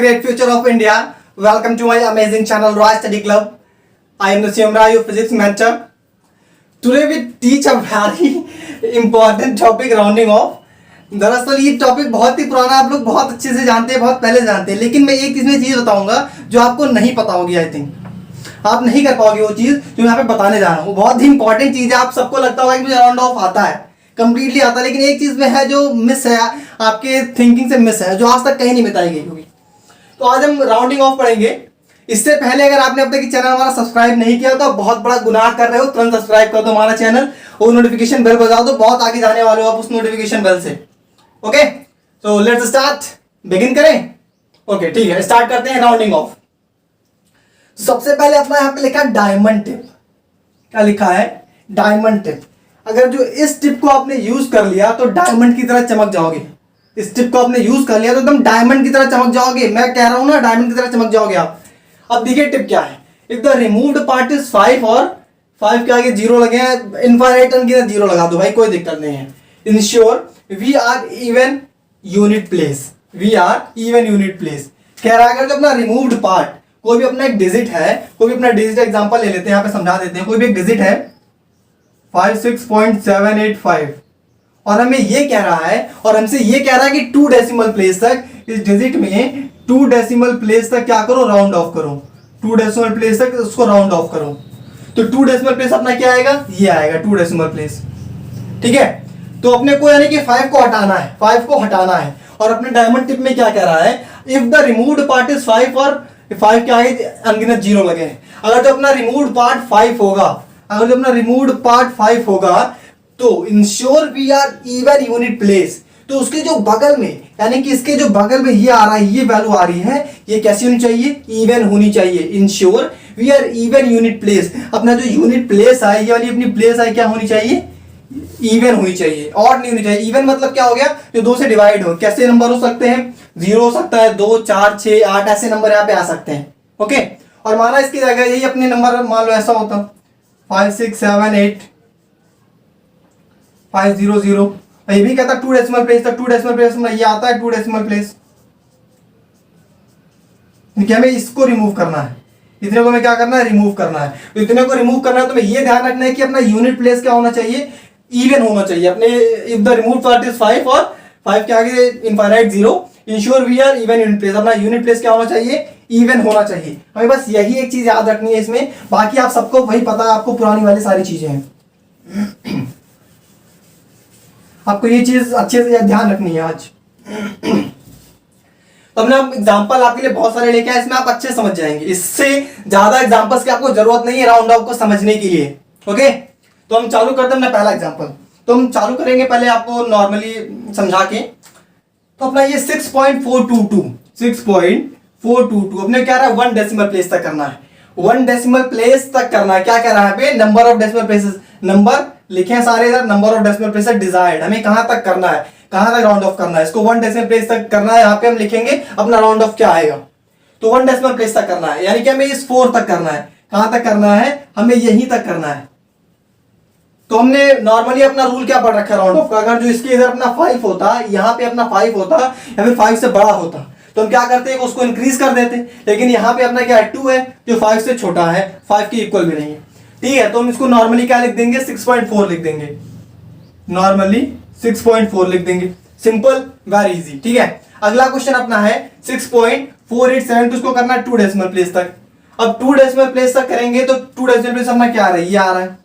great future of India. Welcome to my amazing channel Roy Study Club. I am the Siamra, your physics mentor. Today we teach a very important topic, rounding off. दरअसल ये topic बहुत ही पुराना, आप लोग बहुत अच्छे से जानते हैं, बहुत पहले जानते हैं, लेकिन मैं एक इसमें चीज़ बताऊंगा जो आपको नहीं पता होगी। आई थिंक आप नहीं कर पाओगे वो चीज़ जो मैं यहाँ पे बताने जा रहा हूँ। बहुत ही इंपॉर्टेंट चीज़ है। आप सबको लगता होगा कि मुझे राउंड ऑफ आता है, कंप्लीटली आता है, लेकिन एक चीज़ में है जो मिस है, आपके थिंकिंग से मिस है, जो आज तक कहीं नहीं बताई गई होगी। तो आज हम राउंडिंग ऑफ पढ़ेंगे। इससे पहले अगर आपने अब तक चैनल हमारा सब्सक्राइब नहीं किया तो बहुत बड़ा गुनाह कर रहे हो। तुरंत सब्सक्राइब कर दो हमारा चैनल और नोटिफिकेशन बेल बजा दो। बहुत आगे जाने वाले हो आप उस नोटिफिकेशन बेल से। Okay, so let's start. Begin करें। ओके, ठीक है, स्टार्ट करते हैं राउंडिंग ऑफ। सबसे पहले अपना यहाँ पे लिखा है डायमंड टिप। क्या लिखा है? Diamond tip. अगर जो इस टिप को आपने यूज कर लिया तो डायमंड की तरह चमक जाओगे। इस टिप को आपने यूज कर लिया तो एकदम डायमंड की तरह चमक जाओगे। मैं कह रहा हूं ना, डायमंड की तरह चमक जाओगे आप। अब देखिए टिप क्या है। If the removed part is 5 और 5 के आगे 0 लगे हैं, इनफाइनाइट की तरह 0 लगा दो भाई, कोई दिक्कत नहीं है। Ensure we are even unit place. We are even unit place कह रहा है। अगर जो अपना रिमूव्ड पार्ट, कोई भी अपना एक डिजिट है, कोई भी अपना डिजिट एग्जांपल ले लेते हैं, यहाँ पे समझा देते हैं। कोई भी एक डिजिट है 56.785 और हमें ये कह रहा है, और हमसे ये कह रहा है कि 2 डेसिमल प्लेस तक इस डिजिट में 2 डेसिमल प्लेस तक क्या करो? राउंड ऑफ करो। 2 डेसिमल प्लेस तक उसको राउंड ऑफ करो। तो 2 डेसिमल प्लेस अपना क्या आएगा? ये आएगा 2 डेसिमल प्लेस। ठीक है, तो अपने को यानी कि 5 को हटाना है, 5 को हटाना है। और अपने डायमंड टिप में क्या कह रहा है? If the removed part is 5 और 5 के आगे अनगिनत 0 लगे हैं। अगर जो अपना रिमूव्ड पार्ट 5 होगा, अगर जो अपना रिमूव्ड पार्ट 5 होगा तो ensure we are even unit place. तो उसके जो बगल में, यानी कि इसके जो बगल में ये आ रहा है, ये वैल्यू आ रही है, ये कैसी होनी चाहिए? इवन होनी चाहिए। Ensure we are even unit place. अपना जो यूनिट प्लेस है, ये वाली अपनी प्लेस है, क्या होनी चाहिए? इवन होनी चाहिए, ऑड नहीं होनी चाहिए। इवन मतलब क्या हो गया? जो 2 से डिवाइड हो। कैसे नंबर हो सकते हैं? 0 हो सकता है, 2, 4, 6, 8 ऐसे नंबर यहाँ पे आ सकते हैं। ओके, और माना इसकी जगह यही अपने नंबर मान लो ऐसा होता 5 6 7 8 5 0 0। ये भी कहता 2 डेसिमल प्लेस तक। 2 डेसिमल प्लेस में ये आता है 2 डेसिमल प्लेस। हमें इसको रिमूव करना है। इतने को हमें क्या करना है? रिमूव करना है। तो इतने को रिमूव करना है तो हमें ये ध्यान रखना है कि अपना यूनिट प्लेस क्या होना चाहिए? इवन होना चाहिए। अपने if the remove part is 5 और 5 के आगे infinite 0, ensure we are even unit place. अपना यूनिट प्लेस क्या होना चाहिए? इवन होना चाहिए। हमें बस यही एक चीज याद रखनी है इसमें। बाकी आप सबको वही पता है, आपको पुरानी वाली सारी चीजें हैं। आपको ये चीज अच्छे से ध्यान रखनी है आज। तो हमने एग्जांपल आपके लिए बहुत सारे लेके आए, इसमें आप अच्छे समझ जाएंगे। इससे ज्यादा एग्जांपल्स की आपको जरूरत नहीं है राउंड ऑफ को समझने के लिए। ओके, तो हम चालू करते हैं अपना पहला एग्जांपल। तो हम चालू करेंगे पहले आपको नॉर्मली समझा के। तो अपना ये 6.422 अपने क्या रहा है? 1 डेसिमल प्लेस तक करना है। 1 डेसिमल प्लेस तक करना है। क्या कह रहा है पे? Number of decimal places. Number लिखे हैं सारे इधर। Number of decimal places desired. हमें कहां तक करना है? कहां तक राउंड ऑफ करना है? इसको 1 डेसिमल प्लेस तक करना है। यहाँ पे हम लिखेंगे अपना राउंड ऑफ क्या आएगा। तो 1 डेसिमल प्लेस तक करना है, यानी कि हमें इस 4 तक करना है। कहां तक करना है? हमें यहीं तक करना है। तो हमने नॉर्मली अपना रूल क्या पढ़ रखा है राउंड ऑफ का? अगर जो इसके इधर अपना 5 होता, यहाँ पे अपना 5 होता या फिर 5 से बड़ा होता तो हम क्या करते हैं? उसको इंक्रीज कर देते। लेकिन यहाँ पे अपना क्या है? 2 है जो 5 से छोटा है, 5 के इक्वल भी नहीं है। ठीक है, तो हम इसको नॉर्मली क्या लिख देंगे? 6.4 लिख देंगे। नॉर्मली 6.4 लिख देंगे। Simple, very easy. ठीक है, अगला क्वेश्चन अपना है 6.487। तो उसको करना है 2 डेसिमल प्लेस तक। अब 2 डेसिमल प्लेस तक करेंगे तो 2 डेसिमल प्लेस अपना क्या आ रहा है? ये आ रहा है।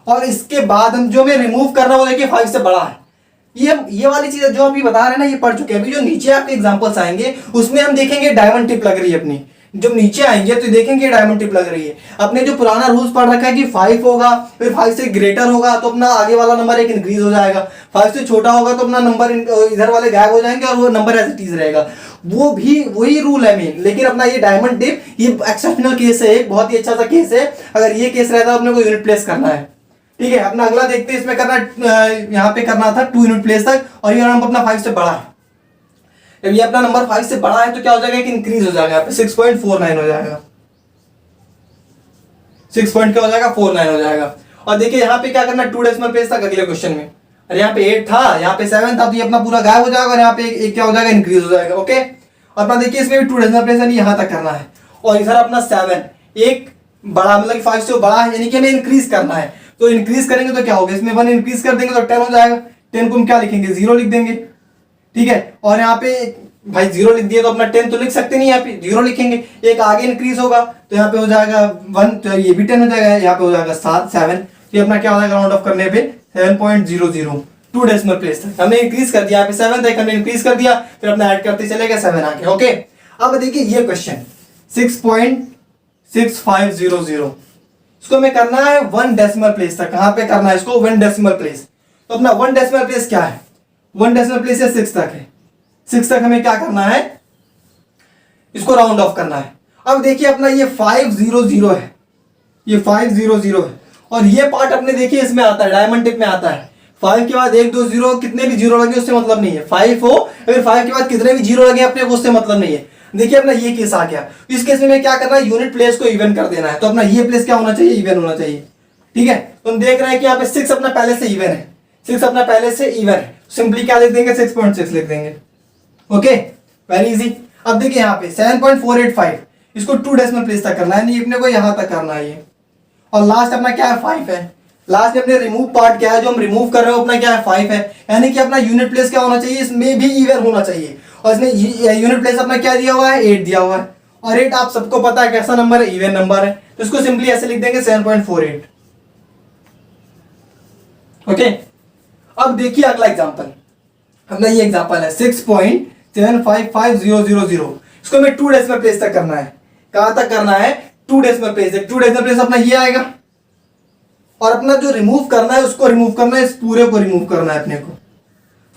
और इसके बाद हम जो हमें रिमूव करना है वो देखिए 5 से बड़ा है। ये वाली चीज जो अभी बता रहे हैं ना, ये पढ़ चुके हैं। अभी जो नीचे आपके एग्जांपल्स आएंगे उसमें हम देखेंगे डायमंड टिप लग रही है अपनी। जब नीचे आएंगे तो देखेंगे डायमंड टिप लग रही है। अपने जो पुराना रूल्स पढ़ रखा है कि 5 होगा, फिर 5 से ग्रेटर होगा तो अपना आगे वाला नंबर एक इंक्रीज हो जाएगा। 5 से छोटा होगा तो अपना नंबर इधर वाले गायब हो जाएंगे और वो नंबर एज इट इज रहेगा। वो भी वही रूल है मेन। लेकिन अपना ये डायमंड टिप ये एक्सेप्शनल केस है, एक बहुत ही अच्छा सा केस है। अगर ये केस रहता है अपने को यूनिट प्लेस करना है। ठीक है, अपना अगला देखते हैं। इसमें करना यहाँ पे करना था 2 यूनिट प्लेस तक और ये नंबर अपना 5 से बड़ा है। जब ये अपना नंबर 5 से बड़ा है तो क्या हो जाएगा? कि इंक्रीज हो जाएगा। यहाँ पे 6.49 हो जाएगा। 6.49 हो जाएगा। और देखिए यहाँ पे क्या करना है? 2 डेसिमल प्लेस तक अगले क्वेश्चन में। और यहाँ पे 8 था, यहाँ पे 7 था, तो ये अपना पूरा गायब हो जाएगा और यहाँ पे एक क्या हो जाएगा? इंक्रीज हो जाएगा। ओके, और अपना देखिए इसमें भी 2 डेसिमल प्लेस यानी यहाँ तक करना है। और इधर अपना 7 एक बड़ा मतलब 5 से बड़ा है यानी कि हमें इंक्रीज करना है। तो इंक्रीज करेंगे तो क्या होगा, इसमें 1 इंक्रीज कर देंगे तो 10 हो जाएगा। 10 को हम क्या लिखेंगे, 0 लिख देंगे, ठीक है। और यहाँ पे भाई 0 लिख दिए तो अपना 10 तो लिख सकते नहीं, यहाँ पे 0 लिखेंगे। एक आगे इंक्रीज होगा तो यहाँ पे हो जाएगा 1, तो ये भी 10 हो जाएगा, यहाँ पे हो जाएगा 7। ये अपना क्या हो जाएगा राउंड ऑफ करने पे 7.00, 2 डेसिमल प्लेस तक हमने इंक्रीज कर दिया। यहाँ पे 7 तक हमने इंक्रीज कर दिया, फिर अपना ऐड करते चले गए 7 आके। ओके, अब देखिए ये क्वेश्चन 6.6500, इसको हमें करना है 1 डेसिमल प्लेस तक। कहां पे करना है इसको, 1 डेसिमल प्लेस। तो अपना 1 डेसिमल प्लेस क्या है, 1 डेसिमल प्लेस से 6 तक है। 6 तक हमें क्या करना है, इसको राउंड ऑफ करना है। अब देखिए अपना ये 500 है, ये 500 है, और ये पार्ट अपने देखिए इसमें आता है, डायमंड टिप में आता है। 5 के बाद 1 2 0 कितने भी जीरो लगे उससे मतलब नहीं है। 5 हो अगर 5 के बाद कितने भी जीरो लगे अपने को उससे मतलब नहीं है। देखिए अपना ये केस आ गया, इस केस में क्या करना है, यूनिट प्लेस को इवन कर देना है। तो अपना ये प्लेस क्या होना चाहिए, इवन होना चाहिए, ठीक है। तो हम देख रहे हैं कि यहाँ पे 6 अपना पहले से इवन है, 6 अपना पहले से इवन है, सिंपली क्या लिख देंगे, 6.6 लिख देंगे। Okay, very easy. अब देखिए यहाँ पे 7.485, इसको 2 डेसिमल प्लेस तक करना है, नहीं अपने को यहाँ तक करना है ये। और लास्ट अपना क्या है, 5 है। लास्ट में अपने रिमूव पार्ट क्या है, जो हम रिमूव कर रहे हो अपना क्या है, 5 है। यानी कि अपना यूनिट प्लेस क्या होना चाहिए, इसमें भी इवन होना चाहिए। और इसमें यूनिट प्लेस अपना क्या दिया हुआ है, 8 दिया हुआ है। और 8 आप सबको पता है कैसा नंबर है, इवन नंबर है। तो इसको सिंपली ऐसे लिख देंगे 7.48। ओके, अब देखिए अगला एग्जांपल, अपना ये एग्जांपल है 6.755000। इसको हमें 2 डेसिमल प्लेस तक करना है। कहां तक करना है, 2 डेसिमल प्लेस। 2 डेसिमल प्लेस अपना ये आएगा, और अपना जो रिमूव करना है उसको रिमूव करना है, इस पूरे को रिमूव करना है अपने को,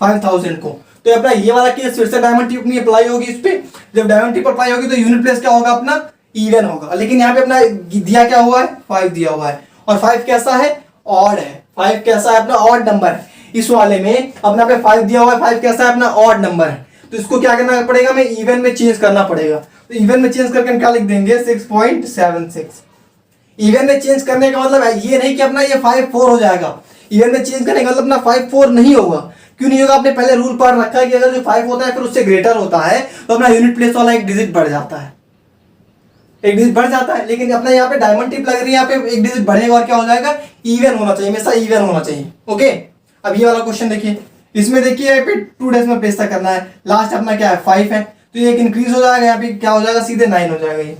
5000 को। तो अपना ये वाला केस फिर से डायमंड टिप नहीं अप्लाई होगी इस पे। जब डायमंड टिप अप्लाई होगी तो यूनिट प्लेस क्या होगा, अपना इवन होगा। लेकिन यहाँ पे अपना दिया क्या हुआ है, 5 दिया हुआ है। और 5 कैसा है, ऑड है। 5 कैसा है, अपना ऑड नंबर है। इस वाले में अपना पे 5 दिया हुआ है, 5 कैसा है, अपना ऑड नंबर है। तो इसको क्या करना पड़ेगा, हमें इवन में चेंज करना पड़ेगा। तो इवन में चेंज करके हम क्या लिख देंगे, 6.76। इवन में चेंज करने का मतलब है ये नहीं कि अपना ये 5 4 हो जाएगा। इवन में चेंज करने का मतलब अपना 5 4 नहीं होगा। क्यों नहीं होगा, आपने पहले रूल पढ़ रखा है कि अगर जो 5 होता है फिर उससे ग्रेटर होता है तो अपना यूनिट प्लेस वाला एक डिजिट बढ़ जाता है, एक डिजिट बढ़ जाता है। लेकिन अपना यहाँ पे डायमंड टिप लग रही है, यहाँ पे एक डिजिट बढ़ेगा और क्या हो जाएगा, इवन होना चाहिए, हमेशा इवन होना चाहिए। ओके, अब ये वाला क्वेश्चन देखिए, इसमें देखिए यहाँ पे 2 डेसिमल प्लेस तक करना है। लास्ट अपना क्या है, 5 है, तो ये एक इंक्रीज हो जाएगा, यहाँ पे क्या हो जाएगा, सीधे 9 हो जाएगा। ये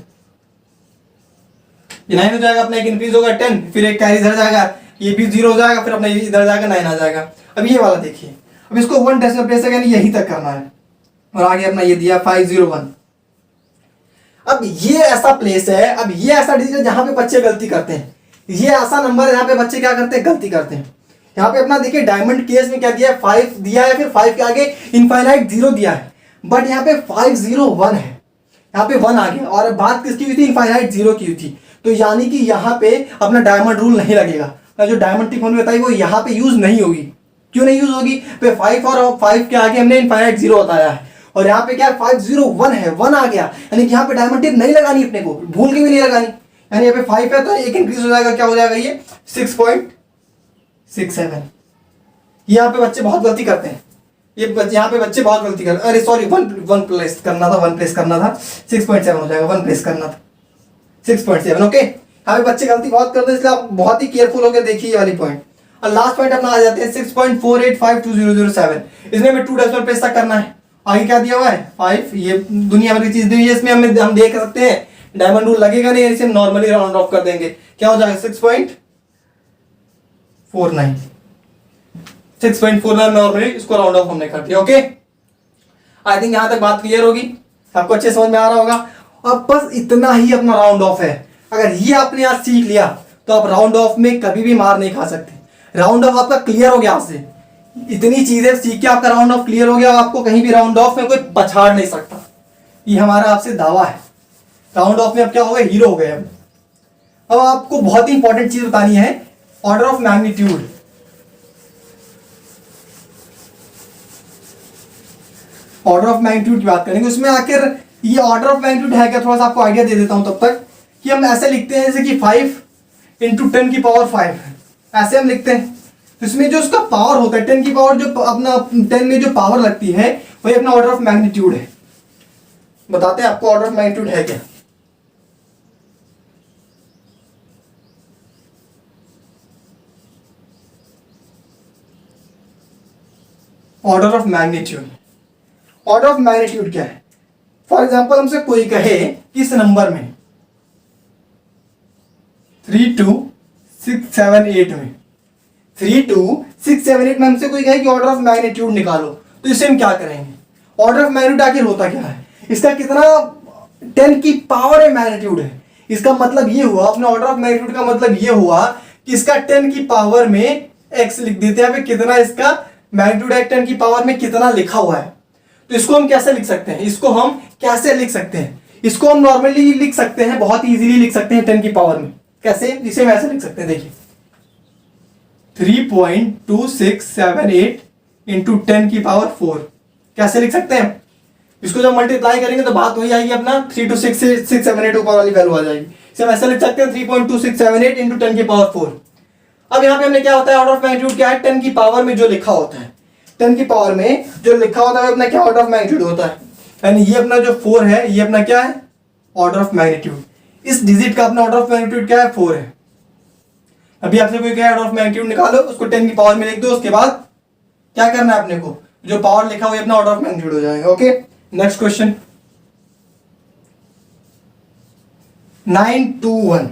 9 हो जाएगा, अपना एक इंक्रीज होगा 10, फिर एक कैरी इधर जाएगा, ये भी 0 हो जाएगा, फिर अपना ये इधर जाएगा 9 आ जाएगा। अब ये वाला देखिए, अब इसको 1 डेसिमल प्लेस तक यानी यहीं तक करना है। और आगे अपना ये दिया 501। अब ये ऐसा प्लेस है, अब ये ऐसा डिजिट है जहां पे बच्चे गलती करते हैं। ये ऐसा नंबर है जहां पे बच्चे क्या करते हैं, गलती करते हैं। यहाँ पे अपना देखिए डायमंड केस में क्या दिया है, 5 दिया है, फिर 5 के आगे इनफाइनाइट 0 दिया है। बट यहाँ पे 501 है, यहाँ पे 1 आ गया। और बात किसकी हुई थी, इनफाइनाइट 0 की हुई थी। तो यानी कि यहाँ पे अपना डायमंड रूल नहीं लगेगा। जो डायमंड टिप हमने बताई वो यहाँ पे यूज नहीं होगी। क्यों नहीं यूज होगी, पे 5 और 5 के आगे हमने इनफाइनाइट 0 बताया है। और यहाँ पे क्या 501 है, 1 आ गया, यानी कि यहाँ पे डायमंड टिप नहीं लगानी अपने को, भूल के भी नहीं लगानी। यानी यहाँ पे 5 है तो एक इंक्रीज हो जाएगा, क्या हो जाएगा ये 6.67। यहाँ पे बच्चे बहुत गलती करते हैं, यहाँ पे बच्चे बहुत गलती करते हैं। अरे सॉरी, 1 प्लेस करना था, 1 प्लेस करना था, 6.7 हो जाएगा, 1 प्लेस करना था 6.7। ओके, यहाँ पे बच्चे गलती बहुत करते हैं, इसलिए आप बहुत ही केयरफुल होकर देखिए ये वाली पॉइंट। और लास्ट पॉइंट अपना आ जाते हैं 6.48520007। इसमें हमें 2 डेसिमल प्लेस तक करना है। आगे क्या दिया हुआ है, 5। ये दुनिया भर की चीज दी हुई है, इसमें हम देख सकते हैं डायमंड रूल लगेगा नहीं, इसे नॉर्मली राउंड ऑफ कर देंगे। क्या हो जाएगा 6.49 नॉर्मली इसको राउंड ऑफ हमने कर दिया। ओके, आई थिंक यहां तक बात क्लियर होगी, आपको अच्छे समझ में आ रहा होगा। अब बस इतना ही अपना राउंड ऑफ है। अगर ये आपने आज सीख लिया तो आप राउंड ऑफ में कभी भी मार नहीं खा सकते। राउंड ऑफ आपका क्लियर हो गया, आपसे इतनी चीजें सीख के आपका राउंड ऑफ क्लियर हो गया, आपको कहीं भी राउंड ऑफ में कोई पछाड़ नहीं सकता। ये हमारा आपसे दावा है। राउंड ऑफ में अब क्या हो गए, हीरो हो गए। अब आपको बहुत ही इंपॉर्टेंट चीज बतानी है, order of magnitude. Order of magnitude की बात करेंगे, उसमें आखिर ये ऑर्डर ऑफ मैग्नीट्यूड है क्या, थोड़ा सा आपको आइडिया दे देता हूं तब तक कि हम ऐसे लिखते हैं जैसे कि 5 × 10⁵ ऐसे हम लिखते हैं। तो इसमें जो उसका पावर होता है 10 की पावर, जो अपना 10 में जो पावर लगती है वही अपना ऑर्डर ऑफ मैग्नीट्यूड है। बताते हैं आपको ऑर्डर ऑफ मैग्नीट्यूड है क्या। Order of magnitude, order of magnitude क्या है? फॉर एग्जाम्पल हमसे कोई कहे कि इस नंबर में 3 2 6 7 8 में 3 2 6 7 8 में हमसे कोई कहे कि ऑर्डर ऑफ मैग्नीट्यूड निकालो, तो इसे हम क्या करेंगे? ऑर्डर ऑफ मैग्नीट्यूड आखिर होता क्या है? इसका कितना 10 की पावर है मैग्नीट्यूड है। इसका मतलब ये हुआ, अपने ऑर्डर ऑफ मैग्नीट्यूड का मतलब ये हुआ कि इसका 10 की पावर में x लिख देते हैं, कितना इसका मैग्नीट्यूड है, 10 की पावर में कितना लिखा हुआ है। तो इसको हम कैसे लिख सकते हैं? इसको हम कैसे लिख सकते हैं? इसको हम नॉर्मली लिख सकते हैं, बहुत इजीली लिख सकते हैं 10 की पावर में। कैसे? इसे हम ऐसे लिख सकते हैं, देखिए 3.2678 इंटू 10 की पावर 4। कैसे लिख सकते हैं? इसको जब मल्टीप्लाई करेंगे तो बात वही आएगी अपना 3 to 6 6 7 8 ऊपर वाली वैल्यू आ जाएगी। इसे हम ऐसे लिख सकते हैं 3.2678 इंटू 10 की पावर 4। अब यहाँ पे हमने क्या होता है, ऑर्डर ऑफ मैग्नीट्यूड क्या है? 10 की पावर में जो लिखा होता है, 10 की पावर में जो लिखा होता है अपना क्या ऑर्डर ऑफ मैग्नीट्यूड होता है। यानी ये अपना जो 4 है, ये अपना क्या है? Order of magnitude. इस डिजिट का अपना ऑर्डर ऑफ मैग्नीट्यूड क्या है? 4 है। अभी आपसे कोई क्या ऑर्डर ऑफ मैग्नीट्यूड निकालो, उसको 10 की पावर में लिख दो, उसके बाद क्या करना है अपने को? जो पावर लिखा हुआ है अपना ऑर्डर ऑफ मैग्नीट्यूड हो जाएगा। Okay, next question 921।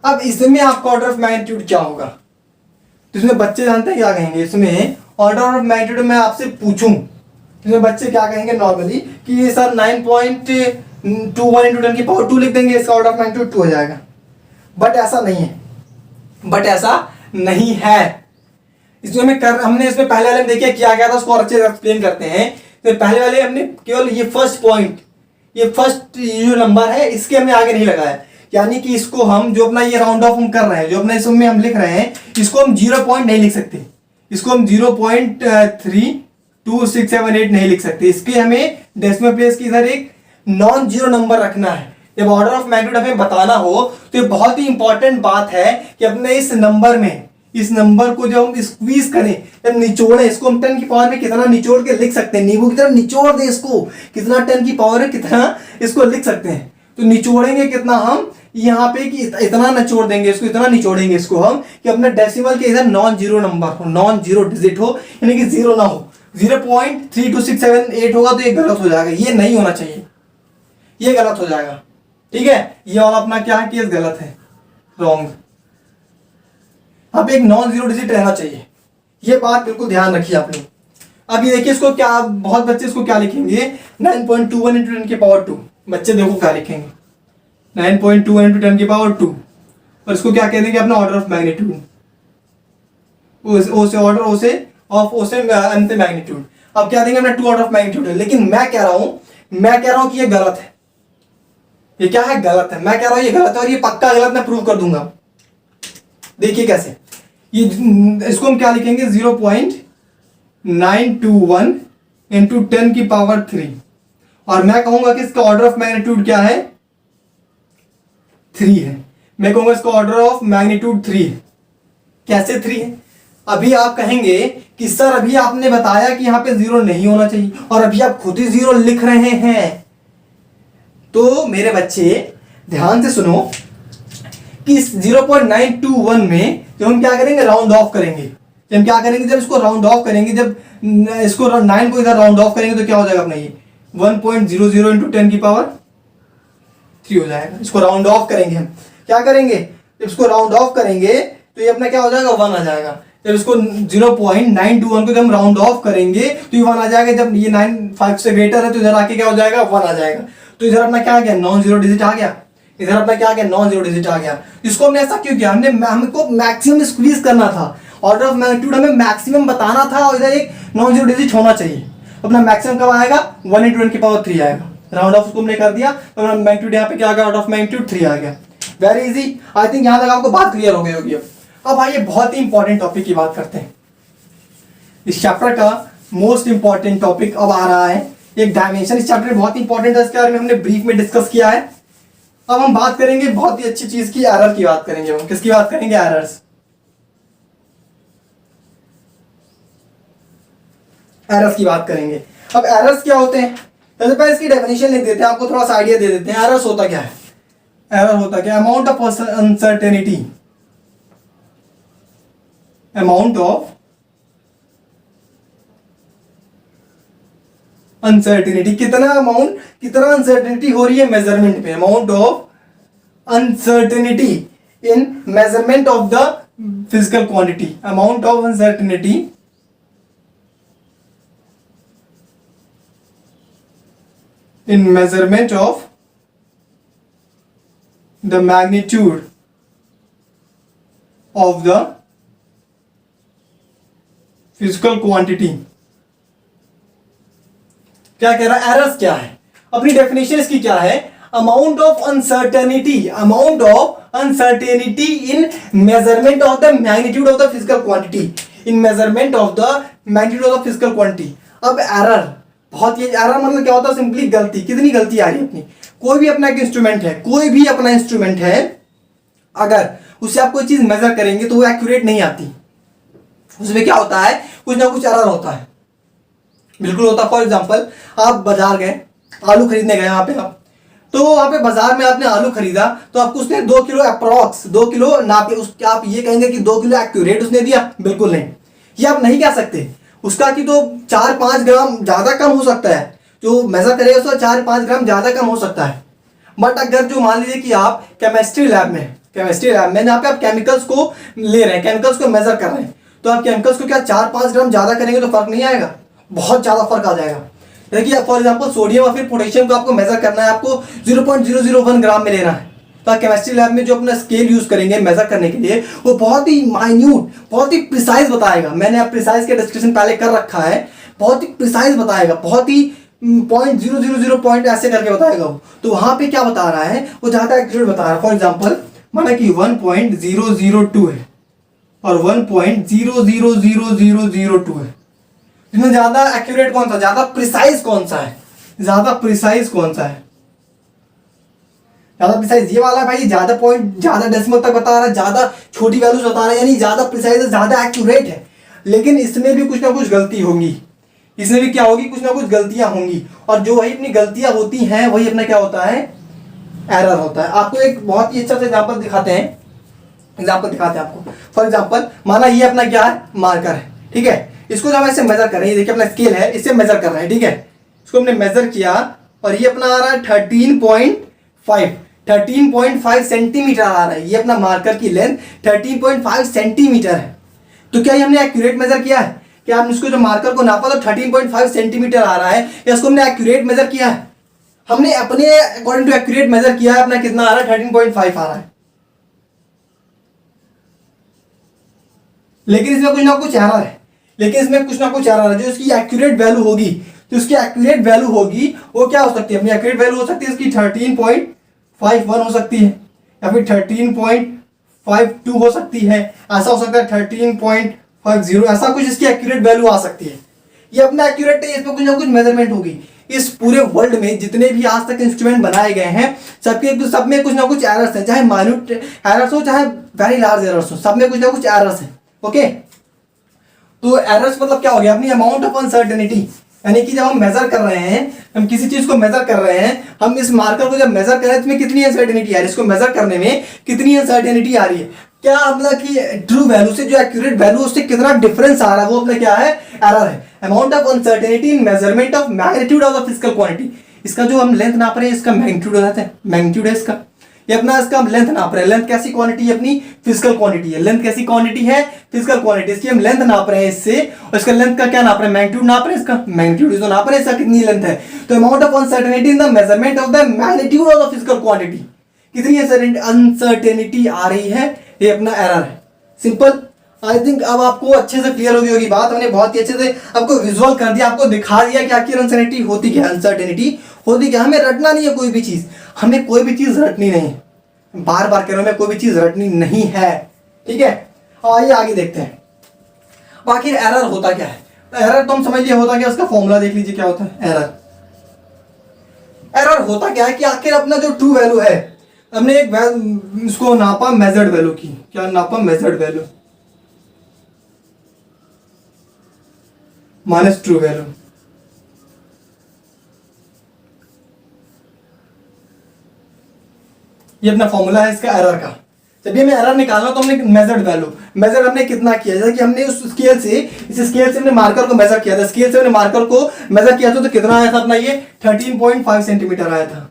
अब इसमें आपका ऑर्डर ऑफ मैग्नीट्यूड क्या होगा? तो इसमें बच्चे जानते हैं क्या कहेंगे? इसमें ऑर्डर ऑफ मैग्नीट्यूड मैं आपसे पूछूं, इसमें बच्चे क्या कहेंगे नॉर्मली कि सर 9.21 इंटू 10 की पावर 2 लिख देंगे, इसका ऑर्डर ऑफ मैग्नीट्यूड 2 हो जाएगा। बट ऐसा नहीं है, बट ऐसा नहीं है। इसमें हमने इसमें पहले वाले में देखिए क्या गया था, उसको और अच्छे से एक्सप्लेन करते हैं। तो पहले वाले हमने केवल ये फर्स्ट पॉइंट, ये फर्स्ट जो नंबर है इसके हमने आगे नहीं लगाया, यानी कि इसको हम जो अपना ये राउंड ऑफ हम कर रहे हैं, जो अपना इसमें हम लिख रहे हैं, इसको हम 0 पॉइंट नहीं लिख सकते, इसको हम 0.3267 नहीं लिख सकते। इसके हमें डेसिमल प्लेस की इधर एक नॉन जीरो नंबर रखना है। जब ऑर्डर ऑफ मैग्नीट्यूड हमें बताना हो तो ये बहुत ही इंपॉर्टेंट बात है कि अपने इस नंबर में, इस नंबर को जब हम स्क्वीज करें, जब निचोड़े, इसको हम 10 की पावर में कितना निचोड़ के लिख सकते हैं, नींबू की तरह निचोड़ दे इसको, कितना 10 की पावर है कितना इसको लिख सकते हैं। तो निचोड़ेंगे कितना हम यहाँ पे कि इतना निचोड़ देंगे इसको, इतना निचोड़ेंगे इसको हम कि अपने डेसिमल के इधर नॉन जीरो नंबर हो, नॉन जीरो डिजिट हो, यानी कि जीरो ना हो। 0.32678 होगा तो ये गलत हो जाएगा, ये नहीं होना चाहिए, ये गलत हो जाएगा। ठीक है, ये वाला अपना क्या है? केस गलत है, रॉन्ग। अब एक नॉन जीरो डिजिट रहना चाहिए, ये बात बिल्कुल ध्यान रखिए आप लोग। अब ये देखिए इसको क्या, बहुत बच्चे इसको क्या लिखेंगे 9.21 इंटू 10 की पावर 2। बच्चे देखो क्या लिखेंगे 9.21 इंटू 10 की पावर 2, और इसको क्या कह देंगे अपना ऑर्डर ऑफ मैग्नीट्यूड, ओ से ऑर्डर, ओ से ऑफ, ओ से एन से मैग्नीट्यूड। अब क्या देंगे अपना 2 ऑर्डर ऑफ मैग्नीट्यूड है। लेकिन मैं कह रहा हूं कि ये गलत है, ये क्या है? गलत है। मैं कह रहा हूं ये गलत है, और ये पक्का गलत, मैं प्रूव कर दूंगा। देखिए कैसे, ये इसको हम क्या लिखेंगे 0.921 इंटू 10 की पावर 3, और मैं कहूंगा कि इसका ऑर्डर ऑफ मैग्नीट्यूड क्या है? 3 है। मैं कहूंगा इसका ऑर्डर ऑफ मैग्नीट्यूड 3 है। कैसे 3 है? अभी आप कहेंगे कि सर अभी आपने बताया कि यहां पे 0 नहीं होना चाहिए, और अभी आप खुद ही 0 लिख रहे हैं। तो मेरे बच्चे ध्यान से सुनो कि इस 0.921 में जब हम क्या करेंगे, राउंड ऑफ करेंगे। जब हम क्या करेंगे, जब इसको राउंड ऑफ करेंगे, जब इसको 9 को इधर राउंड ऑफ करेंगे तो क्या हो जाएगा अपना ये 1.00 इंटू 10 की पावर 3 हो जाएगा। इसको राउंड ऑफ करेंगे, हम क्या करेंगे, जब इसको राउंड ऑफ करेंगे तो ये अपना क्या हो जाएगा 1 आ जाएगा। जब इसको 0.921 को जब हम राउंड ऑफ करेंगे तो ये 1 आ जाएगा। जब ये 9.5 से ग्रेटर है तो इधर आके क्या हो जाएगा 1 आ जाएगा। तो इधर अपना क्या आ गया, नॉन जीरो डिजिट आ गया। इधर अपना क्या आ गया, नॉन जीरो डिजिट आ गया। इसको हमने ऐसा क्यों किया? हमको मैक्सिमम स्क्वीज करना था, ऑर्डर ऑफ मैग्नीट्यूड हमें मैक्सिमम बताना था, और इधर एक नॉन जीरो डिजिट होना चाहिए। अपना मैक्सिमम कब आएगा? 1 इंटू 10 की पावर 3 आएगा। राउंड ऑफ उसको हमने कर दिया, तो मैग्नीट्यूड यहाँ पे क्या आ गया, ऑर्डर ऑफ मैग्नीट्यूड 3 आ गया। Very easy. आई थिंक यहाँ तक आपको बात क्लियर हो गई होगी। अब आइए बहुत ही इंपॉर्टेंट टॉपिक की बात करते हैं। इस चैप्टर का मोस्ट इंपॉर्टेंट टॉपिक अब आ रहा है, एक डायमेंशन। इस चैप्टर बहुत इंपॉर्टेंट है, इसके बारे में हमने ब्रीफ में डिस्कस किया है। अब हम बात करेंगे बहुत ही अच्छी चीज की, एरर की बात करेंगे। हम किसकी बात करेंगे? एरर्स। एरर्स की बात करेंगे। अब एरर्स क्या होते हैं? सबसे पहले इसकी डेफिनेशन लिख देते हैं, आपको थोड़ा सा आइडिया दे देते हैं एरर्स होता क्या है। एरर होता क्या, amount of uncertainty, amount of uncertainty, कितना अमाउंट, कितना अनसर्टेनिटी हो रही है मेजरमेंट पे, amount of uncertainty in measurement of the physical quantity, amount of uncertainty in measurement of the magnitude of the physical quantity। क्या कह रहा है, एरर्स क्या है, अपनी डेफिनेशन इसकी क्या है, amount of uncertainty, amount of uncertainty in measurement of the magnitude of the physical quantity, in measurement of the magnitude of the physical quantity. अब एरर, बहुत ही एरर मतलब क्या होता है, सिंपली गलती, कितनी गलती आ रही है अपनी, कोई भी अपना एक इंस्ट्रूमेंट है, कोई भी अपना इंस्ट्रूमेंट है, अगर उससे आप कोई चीज मेजर करेंगे तो वो एक्यूरेट नहीं आती, उसमें क्या होता है, कुछ ना कुछ एरर होता है, बिल्कुल होता है। फॉर एग्जांपल आप बाजार गए, आलू खरीदने गए वहां पे आप, तो वहां पे बाजार में आपने आलू खरीदा, तो आपको उसने 2 किलो अप्रॉक्स 2 किलो नाप के, उसके आप ये कहेंगे कि 2 किलो एक्यूरेट उसने दिया, बिल्कुल नहीं, ये आप नहीं कह सकते। उसका कि तो 4-5 ग्राम ज्यादा कम हो सकता है, जो मेजर करेगा उसका 4-5 ग्राम ज्यादा कम हो सकता है। बट अगर जो मान लीजिए कि आप केमिस्ट्री लैब में जहाँ पे आप केमिकल्स को ले रहे हैं, केमिकल्स को मेजर कर रहे हैं, तो आप केमिकल्स को क्या 4-5 ग्राम ज्यादा करेंगे तो फर्क नहीं आएगा, बहुत ज्यादा फर्क आ जाएगा। देखिए फॉर एग्जाम्पल सोडियम और फिर पोटेशियम को आपको मेजर करना है, आपको 0.001 ग्राम में लेना है, तो केमिस्ट्री लैब में जो अपना स्केल यूज करेंगे मेजर करने के लिए, वो बहुत ही माइन्यूट, बहुत ही प्रिसाइज बताएगा। मैंने आप प्रिसाइज के डिस्क्रिप्शन पहले कर रखा है, बहुत ही प्रिसाइज बताएगा, बहुत ही 0.000 पॉइंट ऐसे करके बताएगा वो। तो वहां पे क्या बता रहा है, वो ज्यादा एक्यूरेट बता रहा है। फॉर एग्जाम्पल माना कि 1.002 है और 1.00002 है, इसमें ज्यादा एक्यूरेट कौन सा, ज्यादा प्रिसाइज कौन सा है, ज्यादा प्रिसाइज कौन सा है, ज्यादा प्रिसाइज ये वाला है भाई, ज्यादा पॉइंट, ज्यादा डेसिमल तक बता रहा है, ज्यादा छोटी वैल्यूज बता रहा है, यानी ज्यादा प्रिसाइज है, ज्यादा एक्यूरेट है। लेकिन इसमें भी कुछ ना कुछ गलती होगी, इसमें भी क्या होगी, कुछ ना कुछ गलतियां होंगी, और जो वही अपनी गलतियां होती हैं वही अपना क्या होता है, एरर होता है। आपको एक बहुत ही अच्छा सा एग्जाम्पल दिखाते हैं, आपको। फॉर एग्जाम्पल माना ये अपना क्या है, मार्कर है, ठीक है, इसको जब हम ऐसे मेजर कर रहे हैं, देखिए अपना स्केल है, इससे मेजर कर रहे हैं, ठीक है, इसको हमने मेजर किया और ये अपना आ रहा है 13.5 सेंटीमीटर आ रहा है, ये अपना मार्कर की लेंथ 13.5 सेंटीमीटर है। तो क्या ये हमने एक्यूरेट मेजर किया है, क्या हमने इसको जो मार्कर को नापा तो 13.5 सेंटीमीटर आ रहा है, या इसको हमने एक्यूरेट मेजर किया है, हमने अपने अकॉर्डिंग टू एक्यूरेट मेजर किया है, अपना कितना आ रहा है, 13.5 आ रहा है। लेकिन इसमें कुछ ना कुछ एरर है, जो इसकी एक्यूरेट वैल्यू होगी, तो इसकी एक्यूरेट वैल्यू होगी वो क्या हो सकती है, अपनी एक्यूरेट वैल्यू हो सकती है इसकी 13.51 हो सकती है, या फिर 13.52 हो सकती है, ऐसा हो सकता है 13.50, ऐसा कुछ इसकी एक्यूरेट वैल्यू आ सकती है। ये अपना एक्यूरेट है, इसमें कुछ ना कुछ मेजरमेंट होगी। इस पूरे वर्ल्ड में जितने भी आज तक इंस्ट्रूमेंट बनाए गए हैं, सब में कुछ ना कुछ एरर्स हैं, चाहे माइन्यूट एरर्स हो चाहे वेरी लार्ज एरर्स हो, सब में कुछ ना कुछ एरर्स हैं। ओके, तो एरर्स मतलब क्या हो गया, अपनी अमाउंट ऑफ अनसर्टेनिटी, यानी कि जब हम मेजर कर रहे हैं, हम किसी चीज को मेजर कर रहे हैं, हम इस मार्कर को जब मेजर कर रहे हैं, इसमें कितनी अनसर्टेनिटी आ रही है, इसको मेजर करने में कितनी अनसर्टेनिटी आ रही है, क्या मतलब कि ट्रू वैल्यू से जो एक्यूरेट वैल्यू उससे कितना डिफरेंस आ रहा है, वो अपना क्या है, एरर है। Amount of uncertainty in measurement of magnitude of the physical quantity, इसका जो हम लेंथ नाप रहे हैं इसका मैग्नीट्यूड हो जाता है, मैग्नीट्यूड है इसका, ये अपना इसका हम लेंथ नाप रहे हैं, लेंथ कैसी क्वांटिटी है, अपनी फिजिकल क्वांटिटी है, लेंथ कैसी क्वांटिटी है, फिजिकल क्वांटिटी, इसकी हम लेंथ नाप रहे हैं इससे, और इसका लेंथ का क्या नाप रहे हैं, मैग्नीट्यूड नाप रहे हैं, इसका मैग्नीट्यूड जो नाप रहे हैं इसका कितनी लेंथ है। तो amount of uncertainty in the measurement of the magnitude of the physical quantity, कितनी अनसर्टेनिटी आ रही है, ये अपना एरर है। सिंपल, आई थिंक अब आपको अच्छे से क्लियर होगी बात, हमने बहुत ही अच्छे से आपको विजुअल कर दिया, आपको दिखा दिया कि आखिर अनसर्टेनिटी होती क्या, अनसर्टेनिटी होती क्या। हमें रटना नहीं है कोई भी चीज, हमें कोई भी चीज रटनी नहीं है, बार बार कह रहा हूं मैं, कोई भी चीज रटनी नहीं है, ठीक है। आइए आगे देखते हैं आखिर एरर होता क्या है। एरर तो हम समझ लिए होता क्या, उसका फॉर्मूला देख लीजिए क्या होता है एरर। एरर होता क्या है कि आखिर अपना जो ट्रू वैल्यू है, हमने एक इसको नापा मेजर्ड वैल्यू की, क्या नापा, measured value minus true value, ये अपना फॉर्मूला है इसका एरर का। जब ये हमें एरर निकालना तो हमने मेजर्ड वैल्यू मेजर हमने कितना किया, जैसे कि हमने उस स्केल से इस स्केल से हमने मार्कर को मेजर किया था, स्केल से हमने मार्कर को मेजर किया था तो कितना आया था अपना ये 13.5 सेंटीमीटर आया था,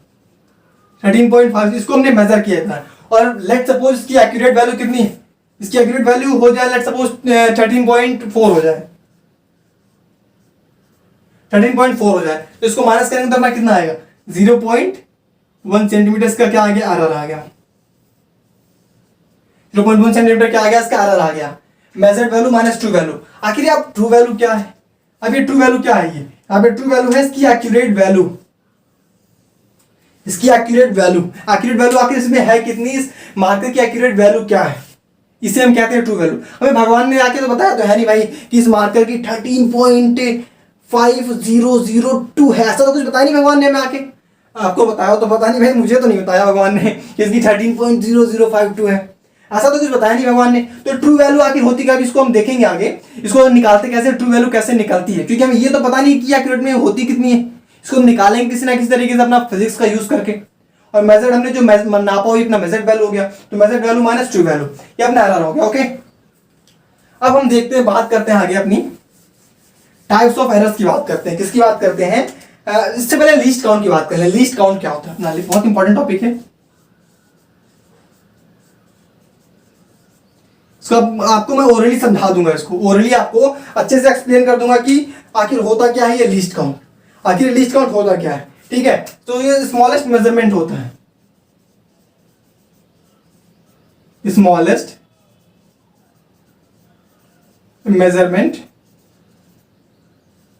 13.5 इसको हमने मेजर किया था। और लेट सपोज इसकी एक्यूरेट वैल्यू कितनी है, इसकी एक्यूरेट वैल्यू हो जाए लेट सपोज 13.4 हो जाए, 13.4 हो जाए तो इसको माइनस करेंगे तो अपना कितना आएगा 0.1 सेंटीमीटर इसका क्या आ गया एरर आ गया, 0.1 सेंटीमीटर क्या आ गया इसका एरर आ गया। Measured value minus true value, आखिर आप ट्रू वैल्यू क्या है, अब ये ट्रू वैल्यू क्या है, ये यहाँ पे ट्रू वैल्यू है इसकी एक्यूरेट वैल्यू, इसकी एक्यूरेट वैल्यू आखिर इसमें है कितनी, इस मार्कर की एक्यूरेट वैल्यू क्या है, इसे हम कहते हैं ट्रू वैल्यू। हमें भगवान ने आके तो बताया तो है नहीं भाई कि इस मार्कर की 13.5002 है, ऐसा तो कुछ बताया नहीं भगवान ने हमें आके, आपको बताया तो पता नहीं भाई, मुझे तो नहीं बताया भगवान ने कि इसकी 13.0052 है, ऐसा तो कुछ बताया नहीं भगवान ने। तो ट्रू वैल्यू आखिर होती क्या, इसको हम देखेंगे आगे, इसको निकालते कैसे, ट्रू वैल्यू कैसे निकलती है, क्योंकि हमें ये तो पता नहीं कि एक्यूरेट में होती कितनी है, इसको हम निकालेंगे किसी ना किसी तरीके से अपना फिजिक्स का यूज करके। और मेजर्ड हमने जो नापा हुई अपना मेजर्ड वैल्यू हो गया, तो measured value minus true value ये अपना एरर हो गया। ओके, अब हम देखते हैं, बात करते हैं आगे अपनी टाइप्स ऑफ एरर्स की बात करते हैं। किसकी बात करते हैं, इससे पहले लीस्ट काउंट की बात करें। लीस्ट काउंट क्या होता है अपना, बहुत इंपॉर्टेंट टॉपिक है, इसको आपको मैं ओरली समझा दूंगा, इसको ओरली आपको अच्छे से एक्सप्लेन कर दूंगा कि आखिर होता क्या है ये लीस्ट काउंट, आखिर लीस्ट काउंट होता क्या है। ठीक है, तो ये स्मॉलेस्ट मेजरमेंट होता है, smallest measurement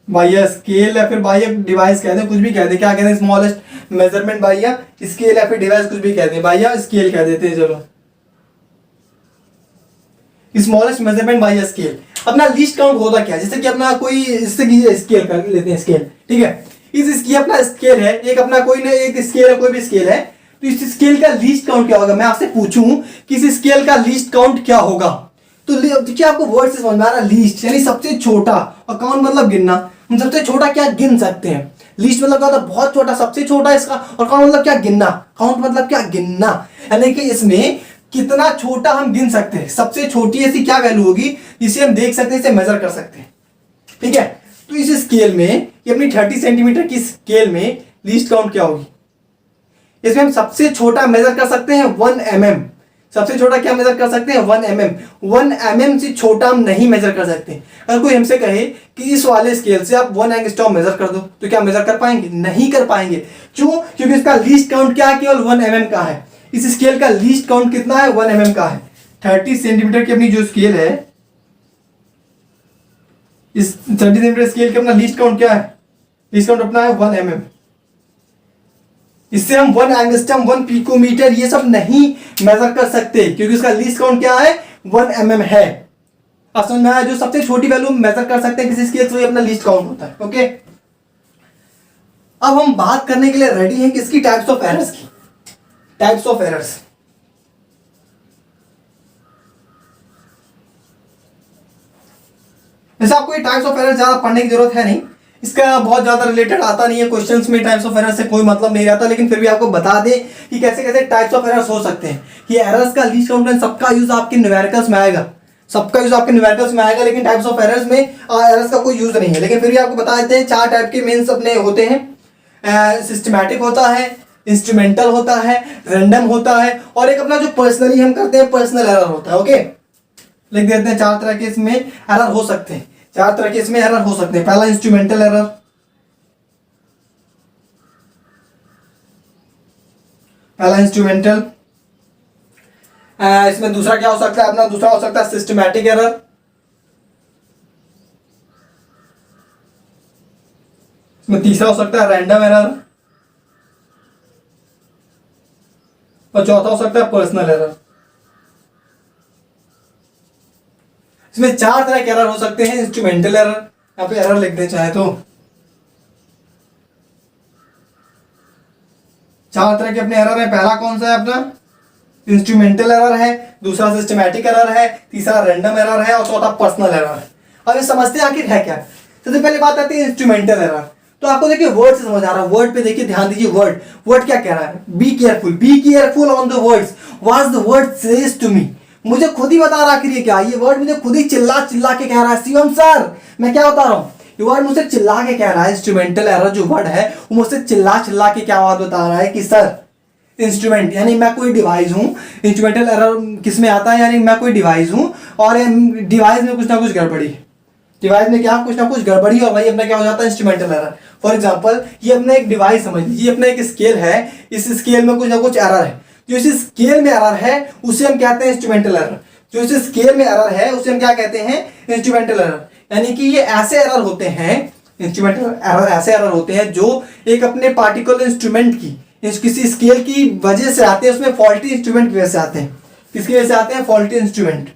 by a scale या फिर बाय अ डिवाइस कहते हैं, कुछ भी कहते हैं, क्या कहते हैं, smallest measurement by a scale या फिर डिवाइस, कुछ भी कहते हैं, बाय अ स्केल कह देते हैं। चलो, smallest measurement by a scale. अपना लीस्ट काउंट होता क्या है, जैसे कि अपना कोई इससे स्केल कर लेते हैं, स्केल, ठीक है, इसकी अपना स्केल है, एक अपना कोई ना एक स्केल है, कोई भी स्केल है, तो इस स्केल का लीस्ट काउंट क्या होगा। मैं आपसे पूछूं कि इस स्केल का लीस्ट काउंट क्या होगा, तो देखिए आपको वर्ड से समझ में आ रहा है, लीस्ट यानी सबसे छोटा, और काउंट मतलब गिनना, हम सबसे छोटा क्या गिन सकते हैं, लीस्ट मतलब क्या होता है बहुत छोटा, सबसे छोटा इसका, और काउंट मतलब क्या गिनना, काउंट मतलब क्या गिनना, यानी कि इसमें कितना छोटा हम गिन सकते हैं, सबसे छोटी ऐसी क्या वैल्यू होगी जिसे हम देख सकते हैं, इसे मेजर कर सकते हैं। ठीक है, तो इस स्केल में ये अपनी 30 सेंटीमीटर की स्केल में लीस्ट काउंट क्या होगी, इसमें हम सबसे छोटा मेजर कर सकते हैं 1 mm, सबसे छोटा क्या मेजर कर सकते हैं 1 mm, 1 mm से छोटा हम नहीं मेजर कर सकते। अगर कोई हमसे कहे कि इस वाले स्केल से आप 1 एंगस्ट्रॉम मेजर कर दो, तो क्या मेजर कर पाएंगे, नहीं कर पाएंगे। क्यों, क्योंकि इसका लीस्ट काउंट क्या है, केवल 1 mm का है। इस स्केल का लीस्ट काउंट कितना है, 1 mm का है। 30 सेंटीमीटर की अपनी जो स्केल है, इस 30 सेंटीमीटर स्केल का अपना लीस्ट काउंट क्या है, लीस्ट काउंट अपना है 1 mm। इससे हम 1 एंगस्ट्रॉम 1 पिकोमीटर ये सब नहीं मेजर कर सकते, क्योंकि उसका लीस्ट काउंट क्या है 1 mm है। असल में जो सबसे छोटी वैल्यू मेजर कर सकते हैं किसी स्केल से, अपना लीस्ट काउंट होता है। ओके, अब हम बात करने के लिए रेडी हैं किसकी, टाइप्स ऑफ एरर्स की। टाइप्स ऑफ एरर्स, वैसे आपको ये टाइप्स ऑफ एरर्स ज्यादा पढ़ने की जरूरत है नहीं, इसका बहुत ज्यादा रिलेटेड आता नहीं है क्वेश्चंस में, टाइप्स ऑफ एरर्स से कोई मतलब नहीं रहता, लेकिन फिर भी आपको बता दें कि कैसे कैसे टाइप्स ऑफ एरर्स हो सकते हैं। कि एरर्स का लीस्ट काउंट, सबका यूज आपके न्यूमेरिकल्स में आएगा, सबका यूज आपके न्यूमेरिकल्स में आएगा, लेकिन टाइप्स ऑफ एरर्स में एरर्स का कोई यूज नहीं है। लेकिन फिर भी आपको बता देते हैं 4 टाइप के मेन्स अपने होते हैं, सिस्टमैटिक होता है, इंस्ट्रूमेंटल होता है, रैंडम होता है, और एक अपना जो पर्सनली हम करते हैं पर्सनल एरर होता है। ओके, लिख देते हैं 4 तरह के इसमें एरर हो सकते हैं, 4 तरह के इसमें एरर हो सकते हैं। पहला इंस्ट्रूमेंटल एरर, पहला इंस्ट्रूमेंटल, इसमें दूसरा क्या हो सकता है अपना, दूसरा हो सकता है सिस्टमैटिक एरर, इसमें तीसरा हो सकता है रैंडम एरर, और चौथा हो सकता है पर्सनल एरर। इसमें 4 तरह के एरर हो सकते हैं। इंस्ट्रूमेंटल एरर, यहाँ पे एरर लिख दे चाहे तो, 4 तरह के अपने एरर है। पहला कौन सा है अपना, इंस्ट्रूमेंटल एरर है, दूसरा सिस्टमैटिक एरर है, तीसरा रैंडम एरर है, और चौथा पर्सनल एरर है। अब ये समझते हैं आखिर है क्या। सबसे पहले बात आती है इंस्ट्रूमेंटल एरर। तो आपको देखिए वर्ड से समझ आ रहा है, वर्ड पे देखिए, ध्यान दीजिए, वर्ड क्या कह रहा है, be careful on the words what the word says to me. मुझे खुद ही बता रहा आखिर ये क्या, ये वर्ड मुझे खुद ही चिल्ला चिल्ला के कह रहा है, शिवम सर मैं क्या बता रहा हूँ, ये वर्ड मुझसे चिल्ला के कह रहा है, इंस्ट्रूमेंटल एरर जो वर्ड है वो मुझसे चिल्ला चिल्ला के क्या बात बता रहा है कि सर इंस्ट्रूमेंट यानी मैं कोई डिवाइस हूँ, इंस्ट्रूमेंटल एरर किस में आता है, यानी मैं कोई डिवाइस हूँ और डिवाइस में कुछ ना कुछ गड़बड़ी, डिवाइस में क्या कुछ ना कुछ गड़बड़ी और वही अपना क्या हो जाता है इंस्ट्रूमेंटल एरर। फॉर एग्जांपल ये अपना एक डिवाइस समझ लीजिए, ये अपना एक स्केल है, इस स्केल में कुछ ना कुछ एरर है, जो इस स्केल में एरर है उसे हम कहते हैं इंस्ट्रूमेंटल एरर, जो इस स्केल में एरर है उसे हम क्या कहते हैं इंस्ट्रूमेंटल एरर। यानी कि ये ऐसे एरर होते हैं, इंस्ट्रूमेंटल एरर ऐसे एरर होते हैं जो एक अपने पार्टिकुलर इंस्ट्रूमेंट की किसी स्केल की वजह से आते हैं, उसमें फॉल्टी इंस्ट्रूमेंट की वजह से आते हैं, किसकी वजह से आते हैं, फॉल्टी इंस्ट्रूमेंट,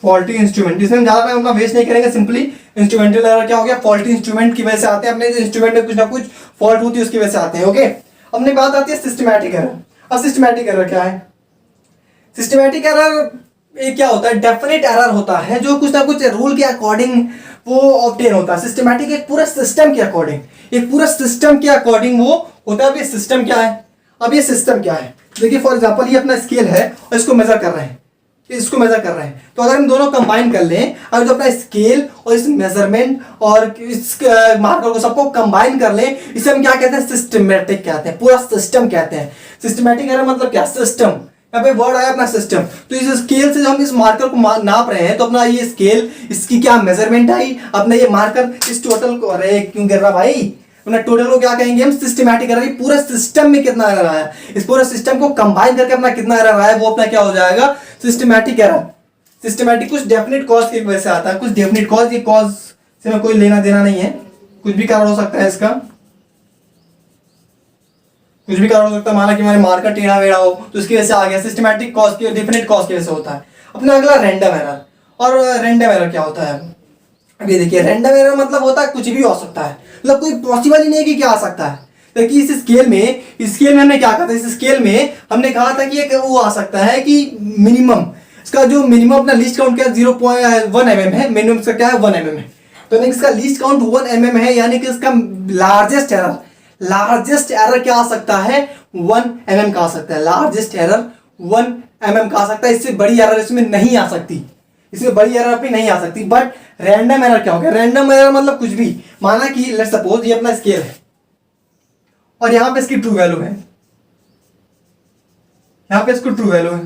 फॉल्टी इंस्ट्रूमेंट। जिसमें हम ज्यादा टाइम अपना वेस्ट नहीं करेंगे, सिंपली इंस्ट्रूमेंटल एरर क्या हो गया, फॉल्टी इंस्ट्रूमेंट की वजह से आते हैं, अपने इंस्ट्रूमेंट में कुछ ना कुछ फॉल्ट होती है उसकी वजह से आते हैं। ओके, अपनी बात आती है सिस्टमैटिक एरर। अब सिस्टमैटिक एरर क्या है, सिस्टमैटिक एरर ये क्या होता है, डेफिनेट एरर होता है जो कुछ ना कुछ रूल के अकॉर्डिंग वो ऑब्टेन होता है। सिस्टमैटिक एक पूरा सिस्टम के अकॉर्डिंग, एक पूरा सिस्टम के अकॉर्डिंग वो होता है। अब ये सिस्टम क्या है, अब ये सिस्टम क्या है, देखिए फॉर एग्जांपल ये अपना स्केल है और इसको मेजर कर रहे हैं, इसको मेजर कर रहे हैं, तो अगर हम दोनों कंबाइन कर लें, अगर जो अपना स्केल और इस मेजरमेंट और इस मार्कर को सबको कंबाइन कर लें, इसे हम क्या कहते हैं, सिस्टमैटिक कहते हैं, पूरा सिस्टम कहते हैं। सिस्टमैटिक एरर मतलब क्या, सिस्टम, यहाँ पे वर्ड आया अपना सिस्टम। तो इस स्केल से जो हम इस मार्कर को नाप रहे हैं, तो अपना ये स्केल, इसकी क्या मेजरमेंट आई, अपना ये मार्कर, इस टोटल को, अरे क्यों गिर रहा भाई, अपना टोटल को क्या कहेंगे हम, सिस्टमैटिक एरर। पूरा सिस्टम में कितना एरर आया, इस पूरे सिस्टम को कंबाइन करके अपना कितना एरर आया, वो अपना क्या हो जाएगा, सिस्टमैटिक एरर। सिस्टमैटिक कुछ डेफिनेट कॉज की वजह से आता है, कुछ डेफिनेट कॉज, ये कॉज से में कोई लेना देना नहीं है, कुछ भी कारण हो सकता है इसका, कुछ भी कारण हो सकता है। माना कि हमारे मार्कर टेढ़ा वेढ़ा हो तो उसकी वजह से आ गया, सिस्टमैटिक कॉज की, डेफिनेट कॉज की वजह से होता है। अपना अगला रैंडम एरर। और रैंडम एरर क्या होता है, अभी देखिए रैंडम एरर मतलब होता है कुछ भी हो सकता है, मतलब कोई पॉसिबल ही नहीं है कि क्या आ सकता है। देखिए इस स्केल में हमने क्या कहा था, इस स्केल में हमने कहा था कि एक वो आ सकता है कि मिनिमम, इसका जो मिनिमम अपना लीस्ट काउंट क्या है 0.1 mm है, मिनिमम इसका क्या है 1 mm है, तो इसका लीस्ट काउंट 1 mm है, यानी कि इसका लार्जेस्ट एरर क्या आ सकता है, 1 mm का आ सकता है, लार्जेस्ट एरर 1 mm का आ सकता है। इससे बड़ी एरर इसमें नहीं आ सकती, इसमें बड़ी एरर भी नहीं आ सकती। बट रैंडम एरर क्या हो गया, रैंडम एरर मतलब कुछ भी, माना कि लेट्स सपोज ये अपना स्केल है और यहां पे इसकी ट्रू वैल्यू है, यहां पे इसको ट्रू वैल्यू है,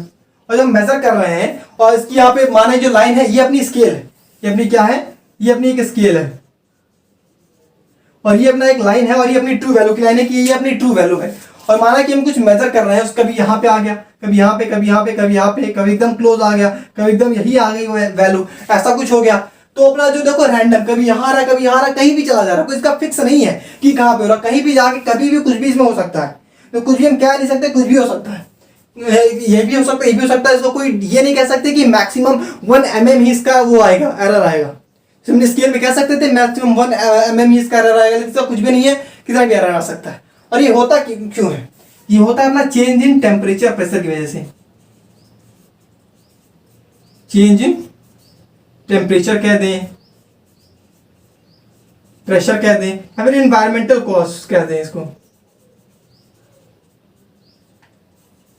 और जब मेजर कर रहे हैं और इसकी यहाँ पे माने जो लाइन है ये अपनी स्केल है, ये अपनी क्या है, ये अपनी एक स्केल है, और ये अपना एक लाइन है और ये अपनी ट्रू वैल्यू की लाइन है कि ये अपनी ट्रू वैल्यू है। और माना कि हम कुछ मेजर कर रहे हैं, कभी यहाँ पे आ गया, कभी यहाँ पे, कभी यहाँ पे, कभी यहाँ पे, कभी एकदम क्लोज आ गया, कभी एकदम यही आ गई वैल्यू, ऐसा कुछ हो गया। तो अपना जो देखो रैंडम, कभी यहाँ रहा, कभी यहाँ रहा, कहीं भी चला जा रहा, कोई इसका फिक्स नहीं है कि कहाँ पे हो रहा, कहीं भी जाके कभी भी कुछ भी इसमें हो सकता है। तो कुछ भी हम कह नहीं सकते, कुछ भी हो सकता है, ये भी हो सकता है, ये भी हो सकता है। इसको कोई ये नहीं कह सकते कि मैक्सिमम 1 mm ही इसका वो आएगा, एरर आएगा। हमने स्केल में कह सकते थे मैक्सिमम 1 mm ही इसका एरर आएगा, लेकिन इसका कुछ भी नहीं है, कितना भी एरर आ सकता है। और ये होता क्यों है, ये होता है अपना चेंज इन टेम्परेचर प्रेशर की वजह से, चेंज इन टेम्परेचर कह दें, प्रेशर कह दें, या फिर एनवायरमेंटल कॉज कह दें इसको,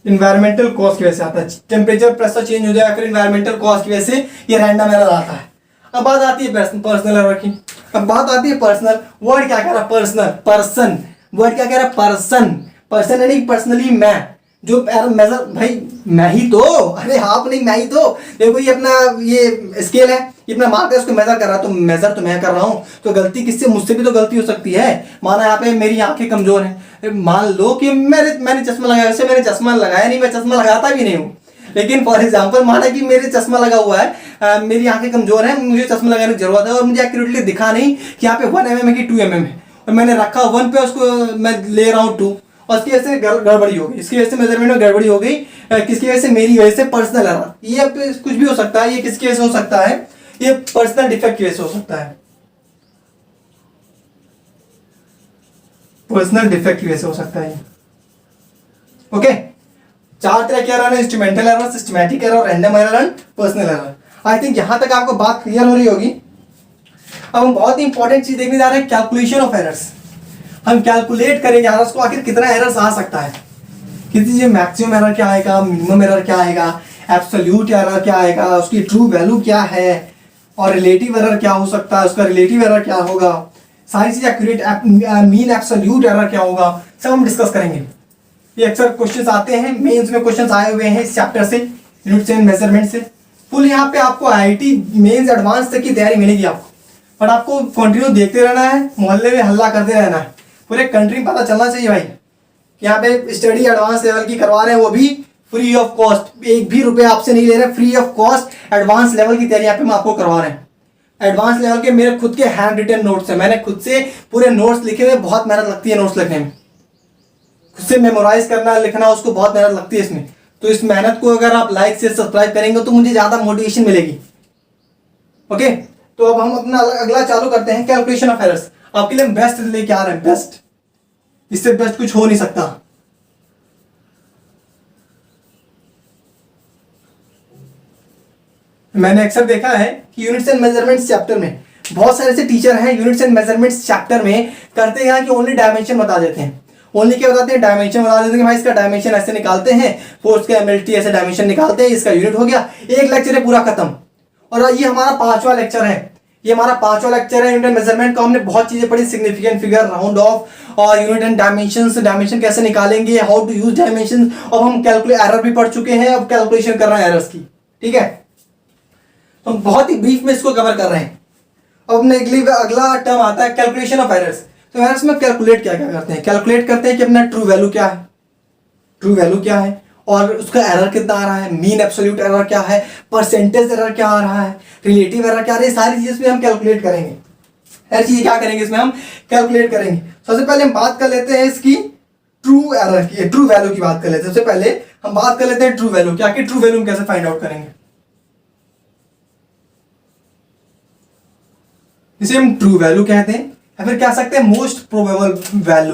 इन्वायरमेंटल कॉज की वजह से आता है, टेम्परेचर प्रेशर चेंज हो जाए, फिर इन्वायरमेंटल कॉज की वजह से ये रैंडम एरर आता है। अब बात आती है पर्सनल एरर की, अब बात आती है पर्सनल। वर्ड क्या कह रहा है, पर्सनल, पर्सन, वर्ड क्या कह रहा है, पर्सन, पर्सन यानी पर्सनली मैं, जो एरर मेजर, भाई मैं ही तो, अरे आप नहीं मैं ही तो, देखो ये अपना ये स्केल है, ये अपना मार्क है, उसको मेजर कर रहा है, तो मेजर तो मैं कर रहा हूँ, तो गलती किससे, मुझसे भी तो गलती हो सकती है। माना यहाँ पे मेरी आंखें कमजोर हैं, मान लो कि मैंने चश्मा लगाया, वैसे मैंने चश्मा लगाया नहीं, मैं चश्मा लगाता भी नहीं हूँ, लेकिन फॉर एग्जाम्पल माना कि मेरे चश्मा लगा हुआ है, मेरी आंखें कमजोर हैं, मुझे चश्मा लगाने की जरूरत है, और मुझे एक्यूरेटली दिखा नहीं कि यहाँ पे 1 mm है कि 2 mm है, और मैंने रखा 1 पे, उसको मैं ले रहा हूँ 2, और इसकी वजह से गड़बड़ी हो गई, इसकी वजह से मेजरमेंट में गड़बड़ी हो गई, किसकी वजह से, मेरी वजह से, पर्सनल एरर। ये कुछ भी हो सकता है, ये किसकी वजह से हो सकता है, ये पर्सनल डिफेक्ट की वजह से हो सकता है, पर्सनल डिफेक्ट की वजह से हो सकता है। ओके, 4 तरह के एरर है, instrumental error, systematic error, random error and personal error. I think यहाँ तक आपको बात क्लियर हो रही होगी। अब हम बहुत ही इंपॉर्टेंट चीज देखने जा रहे हैं, कैलकुलेशन ऑफ एरर्स। हम कैलकुलेट करेंगे एरर्स को, आखिर कितना एरर्स आ सकता है, किसी चीज मैक्सिमम एरर क्या आएगा, मिनिमम एरर क्या आएगा, एब्सोल्यूट एरर क्या आएगा, उसकी ट्रू वैल्यू क्या है, और रिलेटिव एरर क्या हो सकता है, उसका रिलेटिव एरर क्या होगा, सारी चीज एक्यूरेट, मीन एब्सोल्यूट एरर क्या होगा, सब हम डिस्कस करेंगे। ये अक्सर क्वेश्चंस आते हैं, मेंस में क्वेश्चंस आए हुए हैं इस चैप्टर से, यूनिट्स एंड मेजरमेंट से। फुल यहाँ पे आपको आईआईटी मेंस एडवांस तक की तैयारी मिलेगी आपको, बट आपको कंटिन्यू देखते रहना है, मोहल्ले में हल्ला करते रहना है, पूरे कंट्री में पता चलना चाहिए भाई यहाँ पे स्टडी एडवांस लेवल की करवा रहे हैं, वो भी फ्री ऑफ कॉस्ट, एक भी रुपया आपसे नहीं ले रहे, free of cost advance level की तैयारी यहाँ पे हम आपको करवा रहे हैं। एडवांस लेवल के मेरे खुद के हैंड रिटन नोट्स हैं, मैंने खुद से पूरे नोट्स लिखे हुए, बहुत मेहनत लगती है नोट्स लिखने में, खुद से मेमोराइज करना लिखना उसको बहुत मेहनत लगती है इसमें। तो इस मेहनत को अगर आप लाइक से सब्सक्राइब करेंगे तो मुझे ज्यादा मोटिवेशन मिलेगी। ओके, तो अब हम अपना अगला चालू करते हैं, कैलकुलेशन ऑफ एरर्स। आपके लिए हम बेस्ट लेके आ रहे हैं, बेस्ट, इससे बेस्ट कुछ हो नहीं सकता। मैंने अक्सर देखा है कि यूनिट्स एंड मेजरमेंट्स चैप्टर में बहुत सारे ऐसे टीचर हैं, यूनिट्स एंड मेजरमेंट्स चैप्टर में करते हैं कि ओनली डायमेंशन बता देते हैं। ओनली क्या बताते हैं, डायमेंशन बता देते हैं कि भाई इसका डायमेंशन ऐसे निकालते हैं, फोर्स का एमएलटी ऐसे डायमेंशन निकालते हैं, इसका यूनिट हो गया, एक लेक्चर है पूरा खत्म। और ये हमारा 5वां लेक्चर है, ये हमारा 5वां लेक्चर है यूनिट एंड मेजरमेंट का। हमने बहुत चीजें पढ़ी, सिग्निफिकेंट फिगर, राउंड ऑफ और यूनिट एंड डायमेंशंस, डायमेंशन कैसे निकालेंगे, हाउ टू यूज डायमेंशन। अब हम कैलकुलेट एरर भी पढ़ चुके हैं, अब कैलकुलेशन कर रहे हैं एरर्स की, ठीक है। तो हम बहुत ही ब्रीफ में इसको कवर कर रहे हैं। अब अपने अगला टर्म आता है कैलकुलेशन ऑफ एरर्स। तो एरर्स में कैलकुलेट क्या क्या करते हैं, कैलकुलेट करते हैं कि अपना ट्रू वैल्यू क्या है, ट्रू वैल्यू क्या है और उसका एरर कितना आ रहा है, मीन एब्सोल्यूट एरर क्या है, परसेंटेज एरर क्या आ रहा है, रिलेटिव एरर क्या आ रहा है, सारी चीजें इसमें हम कैलकुलेट करेंगे। हर चीज क्या करेंगे इसमें हम कैलकुलेट करेंगे। सबसे पहले हम बात कर लेते हैं इसकी ट्रू एरर की, ट्रू वैल्यू की बात कर लेते हैं। सबसे पहले हम बात कर लेते हैं ट्रू वैल्यू, क्या कि ट्रू वैल्यू हम कैसे फाइंड आउट करेंगे। इसे हम ट्रू वैल्यू कहते हैं या फिर कह सकते हैं most probable value.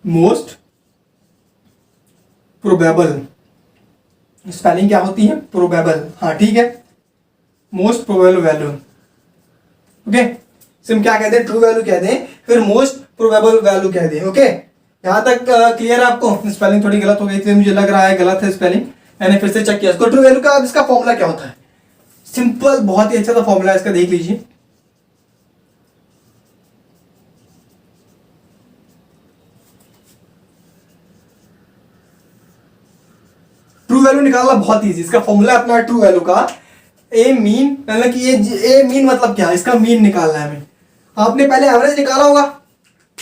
Most probable spelling क्या होती है, प्रोबेबल, हाँ ठीक है, मोस्ट प्रोबेबल वैल्यू। ओके, हम क्या कहते हैं, ट्रू वैल्यू कहते हैं, फिर मोस्ट प्रोबेबल वैल्यू कहते हैं। ओके, यहां तक क्लियर है आपको। स्पेलिंग थोड़ी गलत हो गई थी, मुझे लग रहा है गलत है स्पेलिंग, मैंने फिर से चेक किया इसको। ट्रू वैल्यू का अब इसका फॉर्मूला क्या होता है, सिंपल, बहुत ही अच्छा सा फॉर्मूला है इसका, देख लीजिए। ट्रू वैल्यू निकालना बहुत इजी, इसका फॉर्मूला अपना ट्रू वैल्यू का ए मीन, मतलब कि ये ए मीन मतलब क्या है, इसका मीन निकालना है हमें। आपने पहले एवरेज निकाला होगा,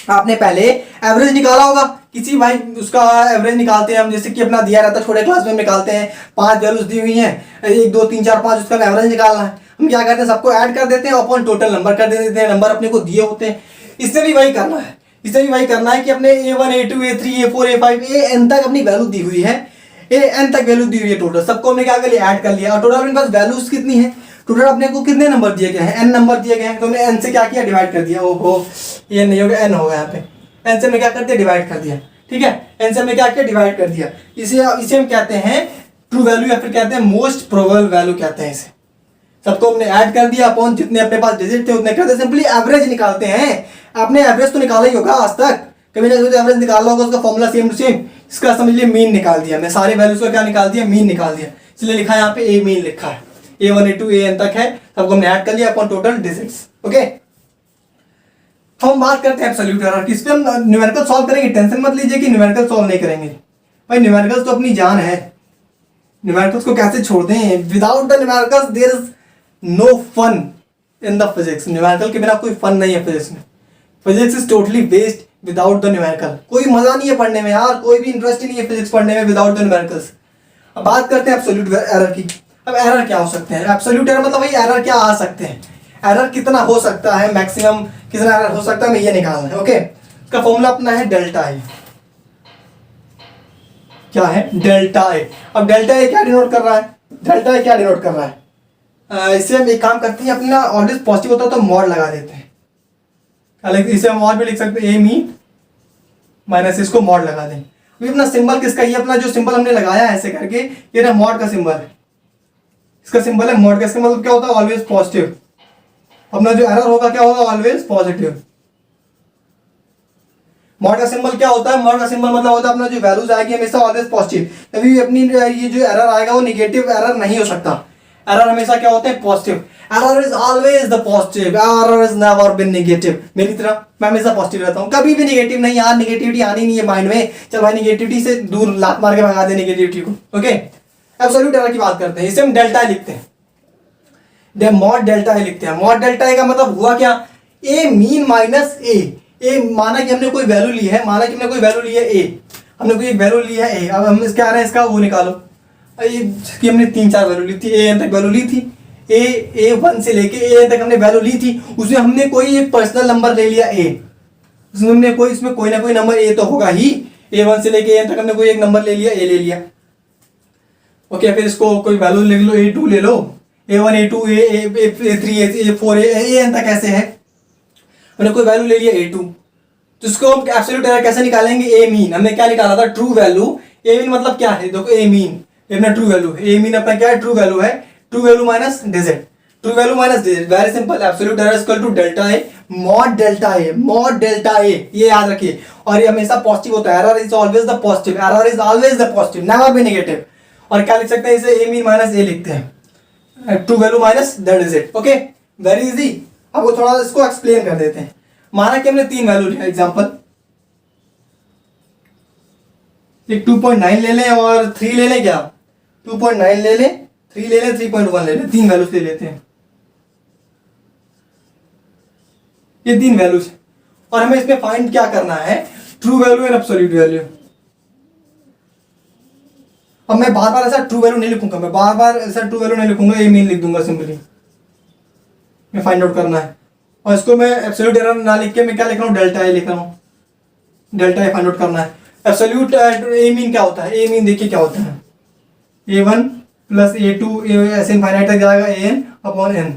आपने पहले एवरेज निकाला होगा किसी, भाई उसका एवरेज निकालते हैं हम, जैसे कि अपना दिया रहता है छोटे क्लास में निकालते हैं, 5 वैल्यूज दी हुई हैं, 1 2 3 4 5, उसका एवरेज निकालना है। हम क्या करते हैं, सबको ऐड कर देते हैं, अपन टोटल नंबर कर देते हैं, नंबर अपने को दिए होते हैं। इससे भी वही करना है, इससे भी वही करना है कि अपने A1 A2 A3 A4 A5 AN तक अपनी वैल्यू दी हुई है, AN तक वैल्यू दी हुई है, टोटल सबको हमने क्या कर लिया, ऐड कर लिया। और टोटल अपने पास वैल्यूज कितनी है, टोटल अपने को कितने नंबर दिए गए हैं, n नंबर दिए गए हैं, तो हमने n से क्या किया, डिवाइड कर दिया। ओहो, ये नहीं होगा, n होगा यहाँ पे, n से हमने क्या कर दिया, डिवाइड कर दिया, ठीक है। n से हमने क्या किया, डिवाइड कर दिया। इसे हम कहते हैं ट्रू वैल्यू या फिर कहते हैं मोस्ट प्रोबेबल वैल्यू कहते हैं इसे। सबको हमने ऐड कर दिया, अपॉन जितने अपने पास डिजिट थे उतने करते, सिंपली एवरेज निकालते हैं। आपने एवरेज तो निकाला ही होगा आज तक, कभी ना कभी तो एवरेज निकालना होगा, उसका फॉर्मूला सेम टू सेम। इसका समझ लिए मीन निकाल दिया, मैं सारे वैल्यूज का क्या निकाल दिया, मीन निकाल दिया, इसलिए लिखा है यहाँ पे ए मीन लिखा है, A1 A2 AN तक है, सबको हमने ऐड कर लिया अपॉन टोटल डिजिट्स। ओके, हम बात करते हैं एब्सोल्यूट एरर की। इस पे हम न्यूमेरिकल सॉल्व करेंगे, टेंशन मत लीजिए कि न्यूमेरिकल सॉल्व नहीं करेंगे, भाई न्यूमेरिकल्स तो अपनी जान है, न्यूमेरिकल्स को कैसे छोड़ दें। Without the numericals there is no fun in the physics. Numerical के बिना कोई फन नहीं है फिजिक्स में, physics is totally waste without the numerical. कोई मजा नहीं है पढ़ने में यार, कोई भी इंटरेस्ट ही नहीं है फिजिक्स पढ़ने में विदाउट द न्यूमेरिकल्स। अब बात करते हैं एब्सोल्यूट एरर की। अब एरर क्या हो सकते हैं, एब्सोल्यूट एरर मतलब भाई एरर क्या आ सकते हैं, एरर कितना हो सकता है, मैक्सिमम कितना एरर हो सकता है, हमें ये निकालना है। ओके, इसका फॉर्मूला अपना है डेल्टा ए। क्या है, डेल्टा ए। अब डेल्टा ए क्या डिनोट कर रहा है, डेल्टा ए क्या डिनोट कर रहा है, इससे हम एक काम करते हैं, अपना ऑलवेज पॉजिटिव होता है तो मॉड लगा देते हैं, हालांकि इसे हम और भी लिख सकते हैं, ए मीन माइनस इसको मॉड लगा दें। अभी अपना सिंबल किसका, ये अपना जो सिंबल हमने लगाया है ऐसे करके, ये ना मॉड का सिंबल है, इसका सिंबल है मॉड का, इसका मतलब क्या होता है ऑलवेज पॉजिटिव। अपना जो एरर होगा क्या होगा ऑलवेज पॉजिटिव। मॉड का सिंबल क्या होता है, मॉड का सिंबल मतलब होता है अपना जो वैल्यूज आएगी हमेशा ऑलवेज पॉजिटिव, कभी भी अपनी ये जो एरर आएगा वो नेगेटिव एरर नहीं हो सकता। एरर हमेशा क्या होते हैं positive. Error is always the positive, error is never been negative. मेरी तरह मैं हमेशा पॉजिटिव रहता हूँ, कभी भी नेगेटिव नहीं। यार नेगेटिविटी आनी नहीं है माइंड में, चल भाई नेगेटिविटी से दूर लात मार के भगा दे नेगेटिविटी को। ओके, एब्सोल्यूट एरर की बात करते हैं, इसे हम डेल्टा लिखते हैं, मॉड डेल्टा लिखते हैं। मॉड डेल्टा का मतलब हुआ क्या, ए मीन माइनस ए माना कि हमने कोई वैल्यू ली है, माना कि हमने कोई वैल्यू ली है ए, हमने कोई एक वैल्यू ली है ए। अब हम क्या रहे हैं इसका वो निकालो, कि हमने 3-4 वैल्यू ली थी, ए एन तक वैल्यू ली थी, ए1 से लेके ए एन तक हमने वैल्यू ली थी। उसमें हमने कोई एक पर्सनल नंबर ले लिया ए, उसमें हमने इसमें कोई ना कोई नंबर ए तो होगा ही, ए1 से लेके ए एन तक हमने कोई एक नंबर ले लिया, ए ले लिया। ओके, फिर इसको कोई वैल्यू ले लो, ए2 ले लो, A1 A2 A3 A4 A N तक ऐसे है, हमने कोई वैल्यू ले लिया ए2। तो इसको हम एब्सोल्यूट एरर कैसे निकालेंगे, ए मीन। हमने क्या निकाला था, ट्रू वैल्यू। ए मीन मतलब क्या है, देखो ए मीन अपना ट्रू वैल्यू है, ए मीन अपना क्या है ट्रू वैल्यू है, true value minus digit, true value minus digit, very simple. Absolute error equal to delta a mod delta a, mod delta a, ये याद रखिए। और ये हमेशा पॉजिटिव होता है, error is always the positive, error is always the positive, never be negative. और क्या लिख सकते हैं इसे, ए मीन माइनस ए लिखते हैं, true value minus the digit. Okay, very easy. अब वो थोड़ा इसको एक्सप्लेन कर देते हैं। माना कि हमने 3 वैल्यू लिया, एग्जांपल एक 2.9 ले लें और 3 ले लें, क्या 2.9 ले लें, 3 ले लें, 3.1 ले लें, 3 वैल्यूज ले लेते हैं, ये 3 वैल्यूज। और हमें इसमें फाइंड क्या करना है, true value and absolute value. अब मैं बार बार ऐसा ट्रू वैल्यू नहीं लिखूंगा, मैं बार बार ऐसा ट्रू वैल्यू नहीं लिखूंगा, ये मीन लिख दूंगा सिंपली, मैं फाइंड आउट करना है। और इसको मैं एब्सोल्यूट एरर ना लिख के मैं क्या लिख रहा हूँ, डेल्टा ए लिख रहा हूँ, डेल्टा ए फाइंड आउट करना है। एब्सोल्यूट ए मीन क्या होता है, ए मीन देखिए क्या होता है, a1 प्लस a2 ऐसे इनफाइनाइट तक जाएगा an अपॉन n।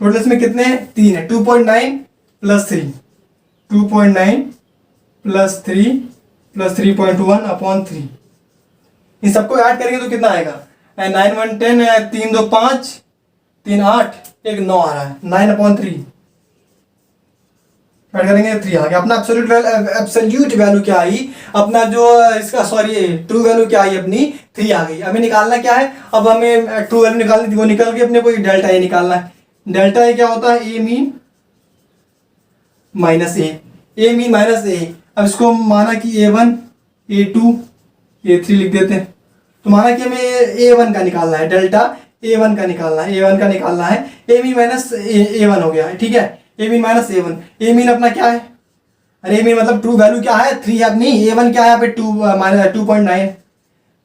टोटल इसमें कितने हैं, 3 है, 2.9 प्लस 3, 2.9 प्लस 3 प्लस 3.1 अपॉन 3। इन सबको ऐड करेंगे तो कितना आएगा, 9 1 10, 3 2 5, 3 8, 1 9 आ रहा है, 9 अपॉन 3 ऐड करेंगे 3 आ गया। अपना एब्सोल्यूट वैल्यू क्या आई, अपना जो इसका सॉरी ट्रू वैल्यू क्या आई अपनी 3 आ गई। हमें निकालना क्या है, अब हमें ट्रू वैल्यू निकालनी थी, वो निकल के अपने को डेल्टा ए निकालना है। डेल्टा ए क्या होता है, a mean minus A mean minus ए। अब इसको माना कि a1 a2 a3 लिख देते हैं, तो माना कि हमें a1 का निकालना है, डेल्टा a1 का निकालना है, a1 का निकालना है, ए मीन माइनस a1 हो गया है, ठीक है, a mean minus a1। A mean अपना क्या है, अरे ए मीन मतलब ट्रू वैल्यू क्या है 3 है अपनी, a1 क्या है यहाँ पे 2.9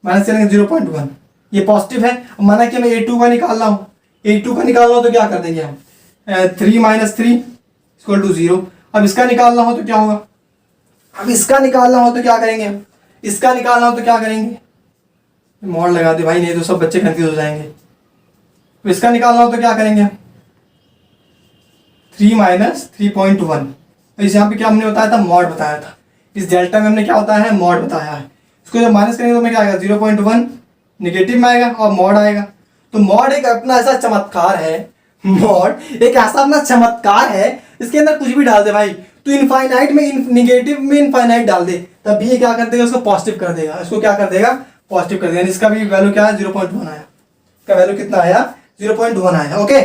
माइनस करेंगे 0.1, ये पॉजिटिव है। माना कि मैं a2 का निकाल रहा हूँ, a2 का निकाल रहा हूँ तो क्या कर देंगे हम, 3 माइनस 3 इक्वल टू 0। अब इसका निकालना हो तो क्या होगा, अब इसका निकालना हो तो क्या करेंगे, इसका निकालना हो तो क्या करेंगे, मॉड लगा दे भाई, नहीं तो सब बच्चे कंफ्यूज हो जाएंगे। तो इसका निकालना हो तो क्या करेंगे, 3 माइनस 3.1। इस यहाँ पे क्या हमने बताया था, मॉड बताया था, इस डेल्टा में हमने क्या बताया है, मॉड बताया है। इसको जब माइनस करेंगे तो मैं क्या आएगा 0.1 निगेटिव में आएगा और मॉड आएगा। तो मॉड एक अपना ऐसा चमत्कार है, मॉड एक ऐसा अपना चमत्कार है, इसके अंदर कुछ भी डाल दे भाई, तो इनफाइनाइट में निगेटिव में इनफाइनाइट डाल दे, तब भी ये क्या कर देगा, उसको पॉजिटिव कर देगा, इसको क्या कर देगा, पॉजिटिव कर देगा। इसका भी वैल्यू क्या है 0.1 आया, इसका वैल्यू कितना आया 0.1 आया। ओके,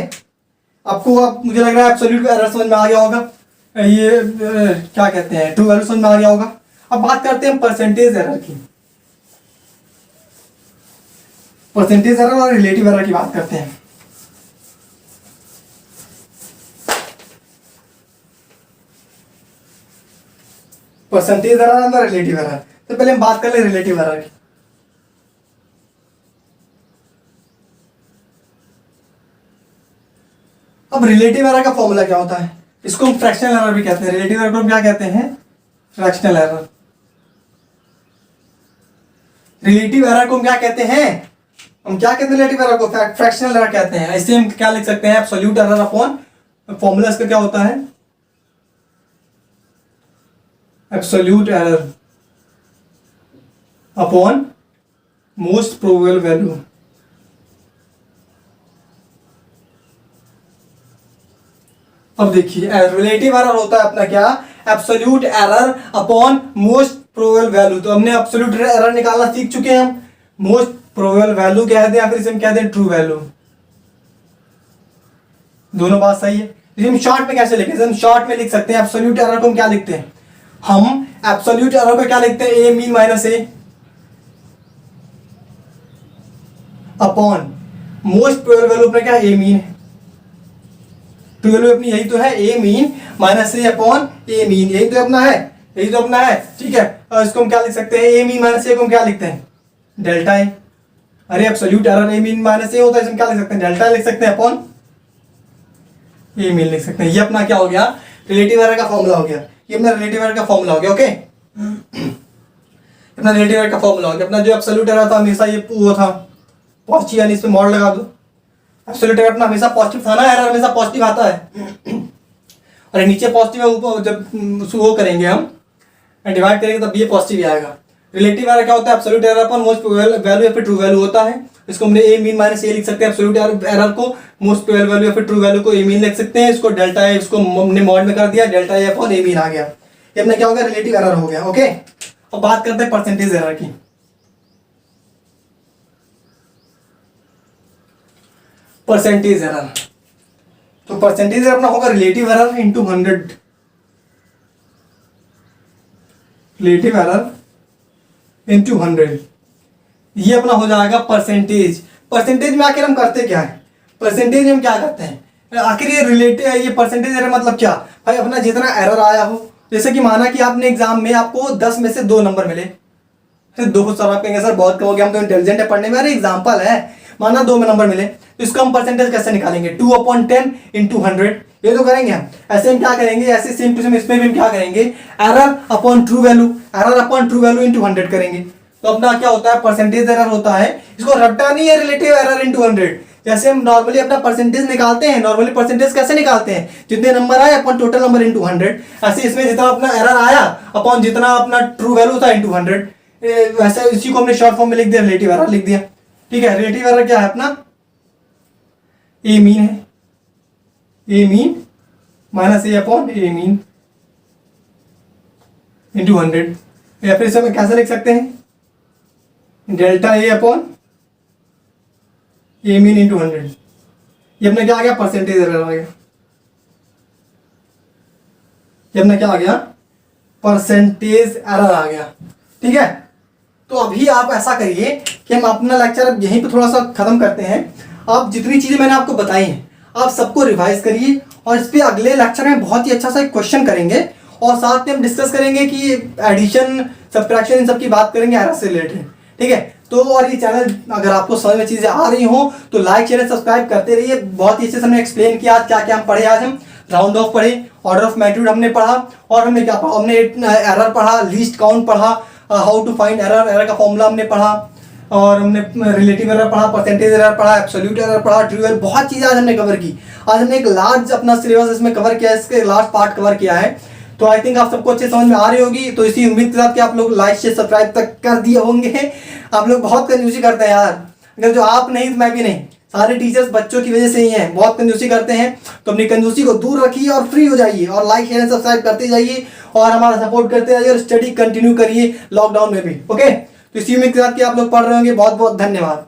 आपको अब मुझे लग रहा है एब्सोल्यूट एरर समझ में आ गया होगा, ये क्या कहते हैं ट्रू वैल्यू समझ में आ गया होगा। अब बात करते हैं परसेंटेज एरर की, परसेंटेज एरर और रिलेटिव एरर की बात करते हैं। परसेंटेज एरर और रिलेटिव एरर, तो पहले हम बात कर ले रिलेटिव एरर की। अब रिलेटिव एरर का फॉर्मूला क्या होता है, इसको हम फ्रैक्शनल एरर भी कहते हैं, रिलेटिव एरर को हम क्या कहते हैं, फ्रैक्शनल एरर। रिलेटिव एरर को हम क्या कहते हैं, हम क्या कहते हैं रिलेटिव एरर को, फ्रैक्शनल एरर कहते हैं। इससे हम क्या लिख सकते हैं, एब्सोल्यूट एरर अपॉन फॉर्मूला इसका क्या होता है, absolute error upon most probable value. अब देखिए रिलेटिव एरर होता है अपना क्या, absolute error upon most probable value. तो हमने एब्सोल्यूट एरर निकालना सीख चुके हैं हम, मोस्ट प्रोबेबल वैल्यू कह दें या फिर इसे हम कह दें ट्रू वैल्यू, दोनों बात सही है। लेकिन हम शॉर्ट में कैसे लिखें, हम शॉर्ट में लिख सकते हैं एब्सोल्यूट एरर को हम क्या लिखते हैं, हम एब्सोल्यूट एरर को क्या लिखते हैं, ए मीन माइनस ए अपॉन मोस्ट प्रोबेबल वैल्यू अपना क्या ए मीन है, ट्रू वैल्यू अपनी यही तो है, a mean minus A upon A mean, यही तो अपना है, यही तो अपना है, ठीक है। और इसको हम क्या लिख सकते हैं, ए मीन माइनस ए को हम क्या लिखते हैं, डेल्टा ए। अरे एब्सोल्यूट एरर ए मीन माइनस ए होता है, इसमें क्या लिख सकते हैं, डेल्टा लिख सकते हैं अपॉन ए मीन लिख सकते हैं। ये अपना क्या हो गया, रिलेटिव एरर का फॉर्मूला हो गया, ये अपना रिलेटिव एरर का फॉर्मूला हो गया। ओके अपना रिलेटिव एरर का फॉर्मूला हो गया। अपना जो एब्सोल्यूट एरर था हमेशा ये वो था पॉजिटिव, यानी इस पे मॉड लगा दो, एब्सोल्यूट एरर अपना हमेशा पॉजिटिव था ना, एरर हमेशा पॉजिटिव आता है। और नीचे पॉजिटिव है, ऊपर जब वो करेंगे हम डिवाइड करेंगे तब ये पॉजिटिव ही आएगा। रिलेटिव एरर क्या होता है, absolute error upon most probable value या फिर ट्रू वैल्यू होता है। इसको हमने ए मीन माइनस ए लिख सकते हैं, एब्सोल्यूट एरर को मोस्ट प्रोबेबल वैल्यू या फिर ट्रू वैल्यू को ए मीन लिख सकते हैं। इसको डेल्टा ए, इसको हमने मॉड में कर दिया, delta A upon A mean आ गया। ये अपना क्या हो गया, रिलेटिव एरर हो गया। ओके अब बात करते हैं परसेंटेज एरर की। परसेंटेज एरर, तो परसेंटेज एरर अपना होगा relative error into 100, relative error into 100, ये अपना हो जाएगा परसेंटेज। परसेंटेज में आखिर हम करते क्या है, परसेंटेज में हम क्या करते हैं आखिर, ये रिलेटिव ये परसेंटेज एरर मतलब क्या भाई, अपना जितना एरर आया हो, जैसे कि माना कि आपने एग्जाम में आपको 10 में से 2 नंबर मिले, फिर 2 सर आप कहेंगे सर बहुत कम हो गया, हम तो इंटेलिजेंट है पढ़ने में, अरे एग्जाम्पल है, माना 2 में नंबर मिले, तो इसको हम परसेंटेज कैसे निकालेंगे, 2/10 इंटू 100, ये तो करेंगे हम। ऐसे हम क्या करेंगे, ऐसे सेम टू सेम इसमें भी हम क्या करेंगे, error upon true value, error upon true value into 100 करेंगे। तो अपना क्या होता है, परसेंटेज एरर होता है, इसको रट्टा नहीं है, रिलेटिव एरर इंटू 100। जैसे हम नॉर्मली अपना परसेंटेज निकालते हैं, नॉर्मली परसेंटेज कैसे निकालते हैं, जितने नंबर आए अपॉन टोटल नंबर इंटू 100, ऐसे इसमें जितना अपना एरर आया अपॉन जितना अपना ट्रू वैल्यू था इंटू 100, वैसे इसी को हमने शॉर्ट फॉर्म में लिख दिया, रिलेटिव एरर लिख दिया। ठीक है, रिलेटिव एरर क्या है अपना, ए मीन है, a mean minus A upon A mean into 100, या फिर इसे हम कैसे लिख सकते हैं, delta A upon A mean into 100। ये अपना क्या आ गया, परसेंटेज एरर आ गया। ये अपना क्या आ गया, परसेंटेज एरर आ गया। ठीक है, तो अभी आप ऐसा करिए कि हम अपना लेक्चर अब यहीं पे थोड़ा सा खत्म करते हैं। आप जितनी चीजें मैंने आपको बताई हैं आप सबको रिवाइज करिए, और इस पे अगले लेक्चर में बहुत ही अच्छा सा एक क्वेश्चन करेंगे, और साथ में हम डिस्कस करेंगे कि एडिशन सब्ट्रैक्शन इन सब की बात करेंगे एरर से रिलेटेड। ठीक है, तो और ये चैनल अगर आपको समझ में चीजें आ रही हो तो लाइक शेयर सब्सक्राइब करते रहिए। बहुत ही अच्छे से हमने एक्सप्लेन किया आज क्या क्या हम पढ़े, आज हम राउंड ऑफ पढ़े, ऑर्डर ऑफ मैग्नीट्यूड हमने पढ़ा, और हमने क्या पढ़ा, हमने एरर पढ़ा, लीस्ट काउंट पढ़ा, how to find error, error का फॉर्मूला हमने पढ़ा, और हमने रिलेटिव एरर पढ़ा, परसेंटेज एरर पढ़ा, एब्सोल्यूट एरर पढ़ा, ट्रू एरर, बहुत चीजें आज हमने कवर की। आज हमने एक लार्ज अपना सिलेबस इसमें कवर किया है, इसके लार्ज पार्ट कवर किया है। तो आई थिंक आप सबको अच्छे समझ में आ रही होगी। तो इसी उम्मीद के साथ कि आप लोग लाइक शेयर सब्सक्राइब तक कर दिए होंगे। आप लोग बहुत कंजूसी करते हैं यार, अगर जो आप नहीं तो मैं भी नहीं, सारे टीचर्स बच्चों की वजह से ही हैं, बहुत कंजूसी करते हैं। तो अपनी कंजूसी को दूर रखिए और फ्री हो जाइए, और लाइक शेयर सब्सक्राइब करते जाइए, और हमारा सपोर्ट करते जाइए, और स्टडी कंटिन्यू करिए लॉकडाउन में भी। ओके, तो इसी उम्मीद के साथ कि आप लोग पढ़ रहे होंगे। बहुत बहुत धन्यवाद।